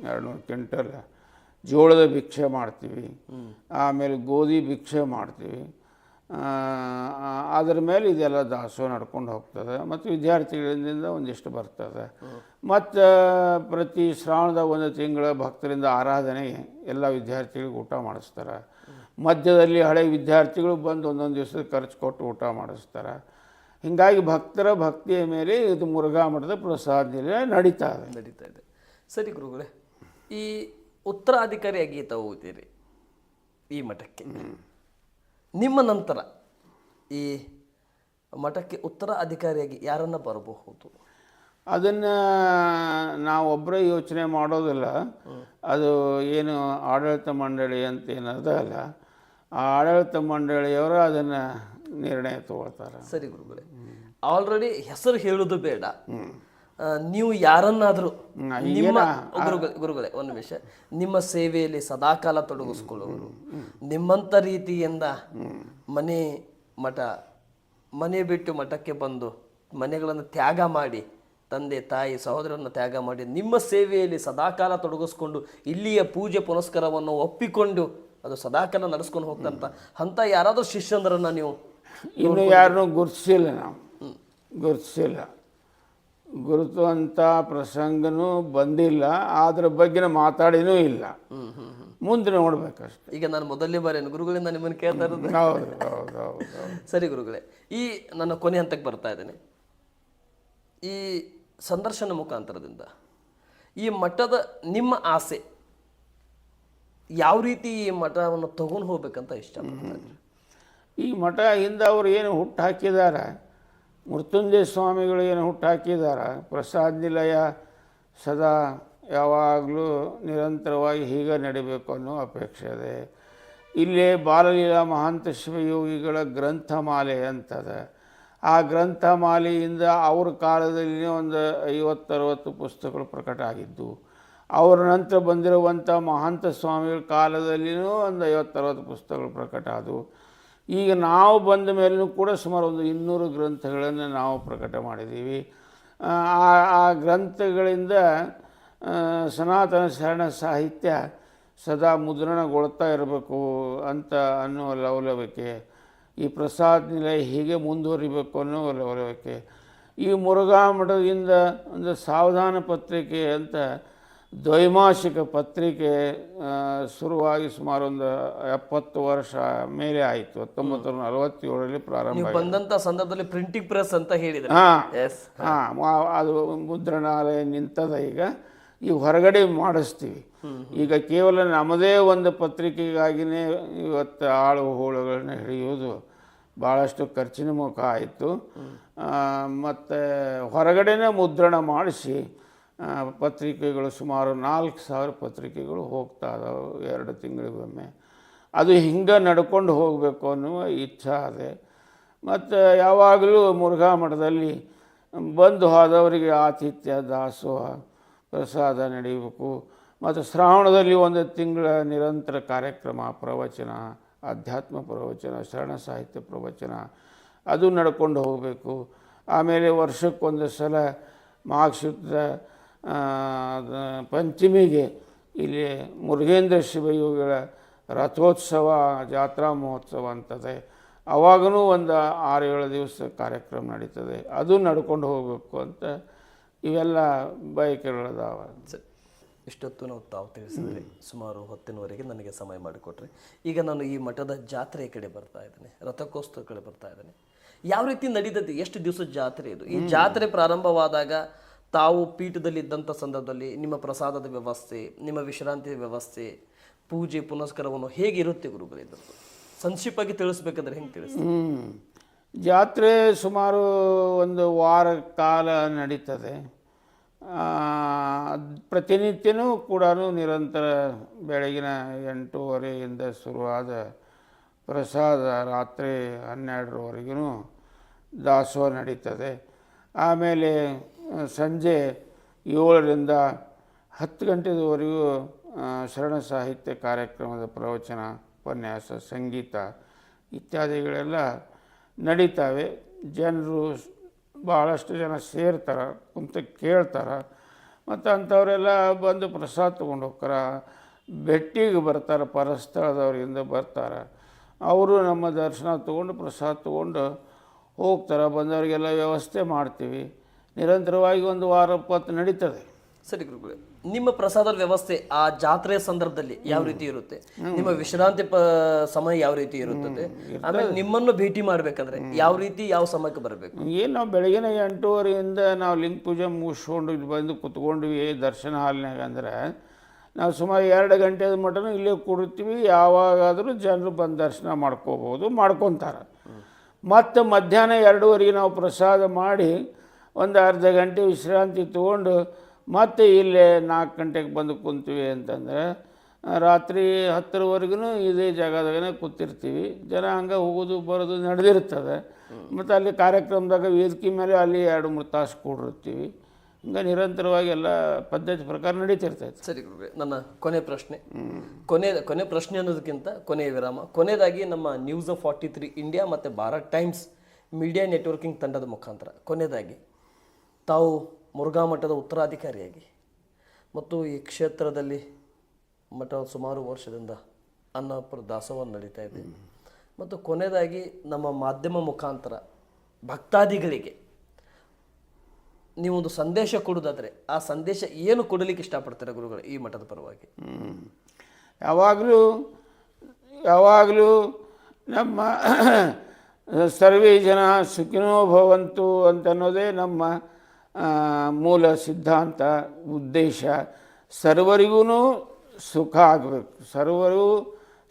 200 ಕ್ವಿಂಟಲ್ ಜೋಳದ ಭಿಕ್ಷೆ ಮಾಡ್ತೀವಿ. ಆಮೇಲೆ ಗೋಧಿ ಭಿಕ್ಷೆ ಮಾಡ್ತೀವಿ. ಅದರ ಮೇಲೆ ಇದೆಲ್ಲ ದಾಸೋಹ ನಡ್ಕೊಂಡು ಹೋಗ್ತದೆ. ಮತ್ತು ವಿದ್ಯಾರ್ಥಿಗಳಿಂದ ಒಂದಿಷ್ಟು ಬರ್ತದೆ. ಮತ್ತು ಪ್ರತಿ ಶ್ರಾವಣದ 1 ತಿಂಗಳ ಭಕ್ತರಿಂದ ಆರಾಧನೆ ಎಲ್ಲ ವಿದ್ಯಾರ್ಥಿಗಳಿಗೆ ಊಟ ಮಾಡಿಸ್ತಾರೆ. ಮಧ್ಯದಲ್ಲಿ ಹಳೆ ವಿದ್ಯಾರ್ಥಿಗಳು ಬಂದು ಒಂದೊಂದು ದಿವಸದ ಖರ್ಚು ಕೊಟ್ಟು ಊಟ ಮಾಡಿಸ್ತಾರೆ. ಹೀಗಾಗಿ ಭಕ್ತರ ಭಕ್ತಿಯ ಮೇಲೆ ಇದು ಮುರುಘಾ ಮಠದ ಪ್ರಸಾದ ನಡೀತಾ ಇದೆ. ಸರಿ ಗುರುಗಳೇ, ಈ ಉತ್ತರಾಧಿಕಾರಿಯಾಗಿ ತಾವು ಹೋಗ್ತೀರಿ ಈ ಮಠಕ್ಕೆ. ನಿಮ್ಮ ನಂತರ ಈ ಮಠಕ್ಕೆ ಉತ್ತರಾಧಿಕಾರಿಯಾಗಿ ಯಾರನ್ನ ಬರಬಹುದು? ಅದನ್ನು ನಾವೊಬ್ಬರೇ ಯೋಚನೆ ಮಾಡೋದಿಲ್ಲ. ಅದು ಏನು ಆಡಳಿತ ಮಂಡಳಿ ಅಂತ ಏನದಲ್ಲ, ಆ ಆಡಳಿತ ಮಂಡಳಿಯವರು ಅದನ್ನು ನಿರ್ಣಯ ತಗೊಳ್ತಾರೆ. ಸರಿ ಗುರುಗಳೇ, ಆಲ್ರೆಡಿ ಹೆಸರು ಹೇಳೋದು ಬೇಡ, ನೀವು ಯಾರನ್ನಾದರೂ ನಿಮ್ಮ ಗುರುಗಳೇ ಒಂದು ನಿಮಿಷ, ನಿಮ್ಮ ಸೇವೆಯಲ್ಲಿ ಸದಾಕಾಲ ತೊಡಗಿಸ್ಕೊಳ್ಳೋರು, ನಿಮ್ಮಂಥ ರೀತಿಯಿಂದ ಮನೆ ಬಿಟ್ಟು ಮಠಕ್ಕೆ ಬಂದು ಮನೆಗಳನ್ನು ತ್ಯಾಗ ಮಾಡಿ, ತಂದೆ ತಾಯಿ ಸಹೋದರನ್ನು ತ್ಯಾಗ ಮಾಡಿ ನಿಮ್ಮ ಸೇವೆಯಲ್ಲಿ ಸದಾಕಾಲ ತೊಡಗಿಸ್ಕೊಂಡು ಇಲ್ಲಿಯ ಪೂಜೆ ಪುನಸ್ಕಾರವನ್ನು ಒಪ್ಪಿಕೊಂಡು ಅದು ಸದಾಕಾಲ ನಡೆಸ್ಕೊಂಡು ಹೋಗ್ತಂತ ಅಂಥ ಯಾರಾದರೂ ಶಿಷ್ಯಂದ್ರನ್ನ ನೀವು ಇನ್ನು ಯಾರನ್ನೂ ಗುರುತಿಸಿಲ್ಲ. ನಾವು ಗುರುತಿಸಿಲ್ಲ, ಗುರುತುವಂಥ ಪ್ರಸಂಗನೂ ಬಂದಿಲ್ಲ, ಅದ್ರ ಬಗ್ಗೆ ಮಾತಾಡಿನೂ ಇಲ್ಲ. ಮುಂದೆ ನೋಡ್ಬೇಕಷ್ಟೆ. ಈಗ ನಾನು ಮೊದಲನೇ ಬಾರಿ ಗುರುಗಳಿಂದ ನಿಮ್ಮನ್ನು ಕೇಳ್ತಾ ಇರೋದು. ಹೌದು. ಸರಿ ಗುರುಗಳೇ, ಈ ನನ್ನ ಕೊನೆ ಹಂತಕ್ಕೆ ಬರ್ತಾ ಇದ್ದೇನೆ. ಈ ಸಂದರ್ಶನ ಮುಖಾಂತರದಿಂದ ಈ ಮಠದ ನಿಮ್ಮ ಆಸೆ ಯಾವ ರೀತಿ ಈ ಮಠವನ್ನು ತಗೊಂಡು ಹೋಗ್ಬೇಕಂತ ಇಷ್ಟಪಡ್ತಾ ಇದ್ದೀರಿ? ಈ ಮಠ ಹಿಂದೆ ಅವರು ಏನು ಹುಟ್ಟು ಹಾಕಿದ್ದಾರೆ, ಮೃತ್ಯುಂಜಯ ಸ್ವಾಮಿಗಳು ಏನು ಹುಟ್ಟು ಹಾಕಿದ್ದಾರೆ, ಪ್ರಸಾದ ನಿಲಯ ಸದಾ ಯಾವಾಗಲೂ ನಿರಂತರವಾಗಿ ಹೀಗೆ ನಡಿಬೇಕು ಅನ್ನೋ ಅಪೇಕ್ಷೆ ಇದೆ. ಇಲ್ಲೇ ಬಾಲಲೀಲಾ ಮಹಾಂತ ಶಿವಯೋಗಿಗಳ ಗ್ರಂಥಮಾಲೆ ಅಂತದೆ. ಆ ಗ್ರಂಥಮಾಲೆಯಿಂದ ಅವ್ರ ಕಾಲದಲ್ಲಿ ಒಂದು 50-60 ಪುಸ್ತಕಗಳು ಪ್ರಕಟ ಆಗಿದ್ದು, ಅವರ ನಂತರ ಬಂದಿರುವಂಥ ಮಹಾಂತ ಸ್ವಾಮಿಗಳ ಕಾಲದಲ್ಲಿಯೂ ಒಂದು 50-60 ಪುಸ್ತಕಗಳು ಪ್ರಕಟ ಆದವು. ಈಗ ನಾವು ಬಂದ ಮೇಲೂ ಕೂಡ ಸುಮಾರು ಒಂದು 200 ಗ್ರಂಥಗಳನ್ನು ನಾವು ಪ್ರಕಟ ಮಾಡಿದ್ದೀವಿ. ಆ ಗ್ರಂಥಗಳಿಂದ ಸನಾತನ ಶರಣ ಸಾಹಿತ್ಯ ಸದಾ ಮುದ್ರಣಗೊಳ್ತಾ ಇರಬೇಕು ಅಂತ ಅನ್ನೋ ಲವಲವಿಕೆ, ಈ ಪ್ರಸಾದ್ ನಿಲಯ ಹೀಗೆ ಮುಂದುವರಿಬೇಕು ಅನ್ನೋ ಲವಲವಿಕೆ. ಈ ಮುರುಘಾ ಮಠದಿಂದ ಒಂದು ಸಾವಧಾನ ಪತ್ರಿಕೆ ಅಂತ ದ್ವೈಮಾಸಿಕ ಪತ್ರಿಕೆ ಶುರುವಾಗಿ ಸುಮಾರು ಒಂದು 70 ವರ್ಷ ಮೇಲೆ ಆಯಿತು. 1947ರಲ್ಲಿ ಪ್ರಾರಂಭ. ನೀವು ಬಂದಂಥ ಸಂದರ್ಭದಲ್ಲಿ ಪ್ರಿಂಟಿಂಗ್ ಪ್ರೆಸ್ ಅಂತ ಹೇಳಿದ್ರೆ, ಅದು ಮುದ್ರಣಾಲಯ ನಿಂತದ. ಈಗ ಹೊರಗಡೆ ಮಾಡಿಸ್ತೀವಿ. ಈಗ ಕೇವಲ ನಮ್ಮದೇ ಒಂದು ಪತ್ರಿಕೆಗಾಗಿಯೇ ಇವತ್ತು ಆಳು ಹೂಳುಗಳನ್ನ ಹಿಡಿಯೋದು ಭಾಳಷ್ಟು ಖರ್ಚಿನ ಮುಖ ಆಯಿತು. ಮತ್ತು ಹೊರಗಡೆನೇ ಮುದ್ರಣ ಮಾಡಿಸಿ ಪತ್ರಿಕೆಗಳು ಸುಮಾರು 4000 ಪತ್ರಿಕೆಗಳು ಹೋಗ್ತಾ ಇದಾವೆ 2 ತಿಂಗಳಿಗೊಮ್ಮೆ. ಅದು ಹಿಂಗೆ ನಡ್ಕೊಂಡು ಹೋಗಬೇಕು ಅನ್ನುವ ಇಚ್ಛೆ ಇದೆ. ಮತ್ತು ಯಾವಾಗಲೂ ಮುರುಘಾ ಮಠದಲ್ಲಿ ಬಂದು ಹೋದವರಿಗೆ ಆತಿಥ್ಯ, ದಾಸೋಹ, ಪ್ರಸಾದ ನಡೀಬೇಕು. ಮತ್ತು ಶ್ರಾವಣದಲ್ಲಿ 1 ತಿಂಗಳ ನಿರಂತರ ಕಾರ್ಯಕ್ರಮ, ಪ್ರವಚನ, ಅಧ್ಯಾತ್ಮ ಪ್ರವಚನ, ಶರಣ ಸಾಹಿತ್ಯ ಪ್ರವಚನ ಅದು ನಡ್ಕೊಂಡು ಹೋಗಬೇಕು. ಆಮೇಲೆ ವರ್ಷಕ್ಕೊಂದು ಸಲ ಮಾಘಶುದ್ಧ ಪಂಚಮಿಗೆ ಇಲ್ಲಿ ಮುರುಘೇಂದ್ರ ಶಿವಯೋಗಿಗಳ ರಥೋತ್ಸವ, ಜಾತ್ರಾ ಮಹೋತ್ಸವ ಅಂತದೆ. ಅವಾಗೂ ಒಂದು 6-7 ದಿವಸ ಕಾರ್ಯಕ್ರಮ ನಡೀತದೆ. ಅದು ನಡ್ಕೊಂಡು ಹೋಗಬೇಕು ಅಂತ ಇವೆಲ್ಲ ಬಯಕೆಗಳದಾವ. ಇಷ್ಟೊತ್ತು ನಾವು ತಾವು ತಿಳಿಸಿದ್ರಿ, ಸುಮಾರು ಹೊತ್ತಿನವರೆಗೆ ನನಗೆ ಸಮಯ ಮಾಡಿಕೊಟ್ರಿ. ಈಗ ನಾನು ಈ ಮಠದ ಜಾತ್ರೆಯ ಕಡೆ ಬರ್ತಾ ಇದ್ದೇನೆ, ರಥೋತ್ಸವ ಕಡೆ ಬರ್ತಾ ಇದ್ದೇನೆ. ಯಾವ ರೀತಿ ನಡೀತದೆ, ಎಷ್ಟು ದಿವಸದ ಜಾತ್ರೆ ಇದು? ಈ ಜಾತ್ರೆ ಪ್ರಾರಂಭವಾದಾಗ ತಾವು ಪೀಠದಲ್ಲಿ ಇದ್ದಂಥ ಸಂದರ್ಭದಲ್ಲಿ ನಿಮ್ಮ ಪ್ರಸಾದದ ವ್ಯವಸ್ಥೆ, ನಿಮ್ಮ ವಿಶ್ರಾಂತಿ ವ್ಯವಸ್ಥೆ, ಪೂಜೆ ಪುನಸ್ಕಾರವನ್ನು ಹೇಗಿರುತ್ತೆ ಗುರುಗಳಿದ್ದು ಸಂಕ್ಷಿಪ್ತವಾಗಿ ತಿಳಿಸ್ಬೇಕಂದ್ರೆ ಹೆಂಗೆ ತಿಳಿಸಿ? ಜಾತ್ರೆ ಸುಮಾರು 1 ವಾರ ಕಾಲ ನಡೀತದೆ. ಪ್ರತಿನಿತ್ಯನೂ ಕೂಡ ನಿರಂತರ ಬೆಳಗಿನ 8:30ಯಿಂದ ಶುರುವಾದ ಪ್ರಸಾದ ರಾತ್ರಿ 12ರವರೆಗೂ ದಾಸೋಹ ನಡೀತದೆ. ಆಮೇಲೆ ಸಂಜೆ 7ರಿಂದ 10 ಗಂಟೆವರೆಗೂ ಶರಣ ಸಾಹಿತ್ಯ ಕಾರ್ಯಕ್ರಮದ ಪ್ರವಚನ, ಉಪನ್ಯಾಸ, ಸಂಗೀತ ಇತ್ಯಾದಿಗಳೆಲ್ಲ ನಡೀತಾವೆ. ಜನರು ಭಾಳಷ್ಟು ಜನ ಸೇರ್ತಾರೆ, ಕುಂತು ಕೇಳ್ತಾರೆ. ಮತ್ತು ಅಂಥವರೆಲ್ಲ ಬಂದು ಪ್ರಸಾದ ತೊಗೊಂಡು ಹೋಗ್ತಾರೆ. ಭೇಟಿಗೆ ಬರ್ತಾರೆ, ಪರಸ್ಥಳದವರಿಂದ ಬರ್ತಾರೆ. ಅವರು ನಮ್ಮ ದರ್ಶನ ತೊಗೊಂಡು ಪ್ರಸಾದ ತೊಗೊಂಡು ಹೋಗ್ತಾರೆ. ಬಂದವರಿಗೆಲ್ಲ ವ್ಯವಸ್ಥೆ ಮಾಡ್ತೀವಿ. ನಿರಂತರವಾಗಿ 1 ವಾರ 20 ನಡೀತದೆ. ಸರಿ ಗುರುಗಳೇ, ನಿಮ್ಮ ಪ್ರಸಾದದ ವ್ಯವಸ್ಥೆ ಆ ಜಾತ್ರೆಯ ಸಂದರ್ಭದಲ್ಲಿ ಯಾವ ರೀತಿ ಇರುತ್ತೆ? ನಿಮ್ಮ ವಿಶ್ರಾಂತಿ ಸಮಯ ಯಾವ ರೀತಿ ಇರುತ್ತದೆ? ಆಮೇಲೆ ನಿಮ್ಮನ್ನು ಭೇಟಿ ಮಾಡ್ಬೇಕಂದ್ರೆ ಯಾವ ರೀತಿ, ಯಾವ ಸಮಯಕ್ಕೆ ಬರಬೇಕು? ಏನು ನಾವು ಬೆಳಗಿನ 8:30ಯಿಂದ ನಾವು ಲಿಂಗ ಪೂಜೆ ಮುಗಿಸ್ಕೊಂಡು ಇಲ್ಲಿ ಬಂದು ಕುತ್ಕೊಂಡ್ವಿ ದರ್ಶನ ಹಾಲ್ನಾಗ. ಅಂದ್ರೆ ನಾವು ಸುಮಾರು 2 ಗಂಟೆ ಮಟನೂ ಇಲ್ಲೇ ಕೂಡ್ತೀವಿ. ಯಾವಾಗಾದರೂ ಜನರು ಬಂದು ದರ್ಶನ ಮಾಡ್ಕೋಬೋದು, ಮಾಡ್ಕೊತಾರೆ. ಮತ್ತು ಮಧ್ಯಾಹ್ನ 2:30ಗೆ ನಾವು ಪ್ರಸಾದ ಮಾಡಿ ಒಂದು ಅರ್ಧ ಗಂಟೆ ವಿಶ್ರಾಂತಿ ತೊಗೊಂಡು ಮತ್ತೆ ಇಲ್ಲೇ 4 ಗಂಟೆಗೆ ಬಂದು ಕುಂತೀವಿ ಅಂತಂದರೆ ರಾತ್ರಿ 10ರವರೆಗೂ ಇದೇ ಜಾಗದಾಗನೇ ಕೂತಿರ್ತೀವಿ. ಜನ ಹಂಗೆ ಹೋಗೋದು ಬರೋದು ನಡೆದಿರ್ತದೆ. ಮತ್ತು ಅಲ್ಲಿ ಕಾರ್ಯಕ್ರಮದಾಗ ವೇದಿಕೆ ಮೇಲೆ ಅಲ್ಲಿ 2-3 ತಾಸು ಕೂಡಿರ್ತೀವಿ. ಹಿಂಗೆ ನಿರಂತರವಾಗಿ ಎಲ್ಲ ಪದ್ಧತಿ ಪ್ರಕಾರ ನಡೀತಿರ್ತೈತೆ. ಸರಿ ಗುರುಗಳೇ, ನನ್ನ ಕೊನೆ ಪ್ರಶ್ನೆ, ಕೊನೆ ಪ್ರಶ್ನೆ ಅನ್ನೋದಕ್ಕಿಂತ ಕೊನೆಯ ವಿರಾಮ. ಕೊನೆಯದಾಗಿ ನಮ್ಮ ನ್ಯೂಸ್ 43 ಇಂಡಿಯಾ ಮತ್ತು ಭಾರತ್ ಟೈಮ್ಸ್ ಮೀಡಿಯಾ ನೆಟ್ವರ್ಕಿಂಗ್ ತಂಡದ ಮುಖಾಂತರ ಕೊನೆಯದಾಗಿ ತಾವು ಮುರುಘಾ ಮಠದ ಉತ್ತರಾಧಿಕಾರಿಯಾಗಿ ಮತ್ತು ಈ ಕ್ಷೇತ್ರದಲ್ಲಿ ಮಠ ಸುಮಾರು ವರ್ಷದಿಂದ ಅನ್ನಪುರ ದಾಸೋಹವನ್ನು ನಡೀತಾ ಇದೆ, ಮತ್ತು ಕೊನೆಯದಾಗಿ ನಮ್ಮ ಮಾಧ್ಯಮ ಮುಖಾಂತರ ಭಕ್ತಾದಿಗಳಿಗೆ ನೀವೊಂದು ಸಂದೇಶ ಕೊಡೋದಾದರೆ ಆ ಸಂದೇಶ ಏನು ಕೊಡಲಿಕ್ಕೆ ಇಷ್ಟಪಡ್ತಾರೆ ಗುರುಗಳು ಈ ಮಠದ ಪರವಾಗಿ? ಯಾವಾಗಲೂ ನಮ್ಮ ಸರ್ವೇ ಜನ ಸುಖಿನೋ ಭವಂತು ಅಂತನ್ನೋದೇ ನಮ್ಮ ಮೂಲ ಸಿದ್ಧಾಂತ, ಉದ್ದೇಶ. ಸರ್ವರಿಗೂ ಸುಖ ಆಗಬೇಕು, ಸರ್ವರು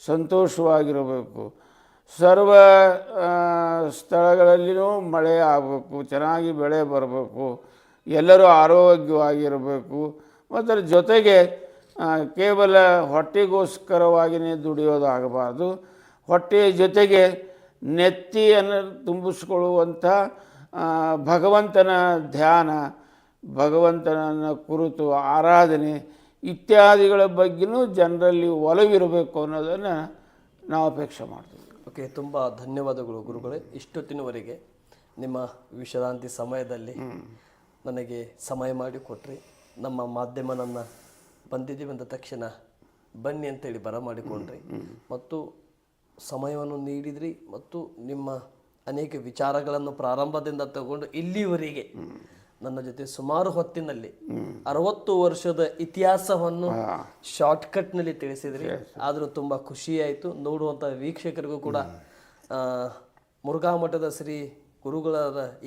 ಸಂತೋಷವಾಗಿರಬೇಕು, ಸರ್ವ ಸ್ಥಳಗಳಲ್ಲಿಯೂ ಮಳೆ ಆಗಬೇಕು, ಚೆನ್ನಾಗಿ ಬೆಳೆ ಬರಬೇಕು, ಎಲ್ಲರೂ ಆರೋಗ್ಯವಾಗಿರಬೇಕು. ಮತ್ತು ಅದ್ರ ಜೊತೆಗೆ ಕೇವಲ ಹೊಟ್ಟೆಗೋಸ್ಕರವಾಗಿಯೇ ದುಡಿಯೋದಾಗಬಾರ್ದು. ಹೊಟ್ಟೆಯ ಜೊತೆಗೆ ನೆತ್ತಿಯನ್ನು ತುಂಬಿಸ್ಕೊಳ್ಳುವಂಥ ಭಗವಂತನ ಧ್ಯಾನ, ಭಗವಂತನನ್ನು ಕುರಿತು ಆರಾಧನೆ ಇತ್ಯಾದಿಗಳ ಬಗ್ಗೆಯೂ ಜನರಲ್ಲಿ ಒಲವಿರಬೇಕು ಅನ್ನೋದನ್ನು ನಾವು ಅಪೇಕ್ಷೆ ಮಾಡ್ತೀವಿ. ಓಕೆ, ತುಂಬ ಧನ್ಯವಾದಗಳು ಗುರುಗಳೇ. ಇಷ್ಟೊತ್ತಿನವರೆಗೆ ನಿಮ್ಮ ವಿಶ್ರಾಂತಿ ಸಮಯದಲ್ಲಿ ನನಗೆ ಸಮಯ ಮಾಡಿಕೊಟ್ರಿ. ನಮ್ಮ ಮಾಧ್ಯಮ ನನ್ನ ಬಂದಿದ್ದೀವಿ ಅಂದ ತಕ್ಷಣ ಬನ್ನಿ ಅಂತೇಳಿ ಬರಮಾಡಿಕೊಂಡ್ರಿ ಮತ್ತು ಸಮಯವನ್ನು ನೀಡಿದ್ರಿ ಮತ್ತು ನಿಮ್ಮ ಅನೇಕ ವಿಚಾರಗಳನ್ನು ಪ್ರಾರಂಭದಿಂದ ತಗೊಂಡು ಇಲ್ಲಿವರೆಗೆ ನನ್ನ ಜೊತೆ ಸುಮಾರು ಹೊತ್ತಿನಲ್ಲಿ 60 ವರ್ಷದ ಇತಿಹಾಸವನ್ನು ಶಾರ್ಟ್ಕಟ್ನಲ್ಲಿ ತಿಳಿಸಿದ್ರಿ. ಆದರೂ ತುಂಬ ಖುಷಿಯಾಯಿತು. ನೋಡುವಂಥ ವೀಕ್ಷಕರಿಗೂ ಕೂಡ ಮುರುಘಾ ಮಠದ ಶ್ರೀ ಗುರುಗಳ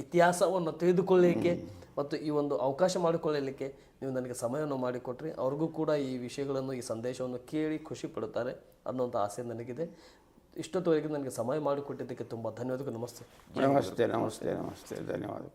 ಇತಿಹಾಸವನ್ನು ತಿಳಿದುಕೊಳ್ಳಲಿಕ್ಕೆ ಮತ್ತು ಈ ಒಂದು ಅವಕಾಶ ಮಾಡಿಕೊಳ್ಳಲಿಕ್ಕೆ ನೀವು ನನಗೆ ಸಮಯವನ್ನು ಮಾಡಿಕೊಟ್ರಿ. ಅವ್ರಿಗೂ ಕೂಡ ಈ ವಿಷಯಗಳನ್ನು, ಈ ಸಂದೇಶವನ್ನು ಕೇಳಿ ಖುಷಿ ಪಡುತ್ತಾರೆ ಅನ್ನೋಂಥ ಆಸೆ ನನಗಿದೆ. ಇಷ್ಟೊತ್ತವರೆಗೆ ನನಗೆ ಸಮಯ ಮಾಡಿಕೊಟ್ಟಿದ್ದಕ್ಕೆ ತುಂಬ ಧನ್ಯವಾದಗಳು. ನಮಸ್ತೆ. ನಮಸ್ತೆ ನಮಸ್ತೆ ನಮಸ್ತೆ ಧನ್ಯವಾದ.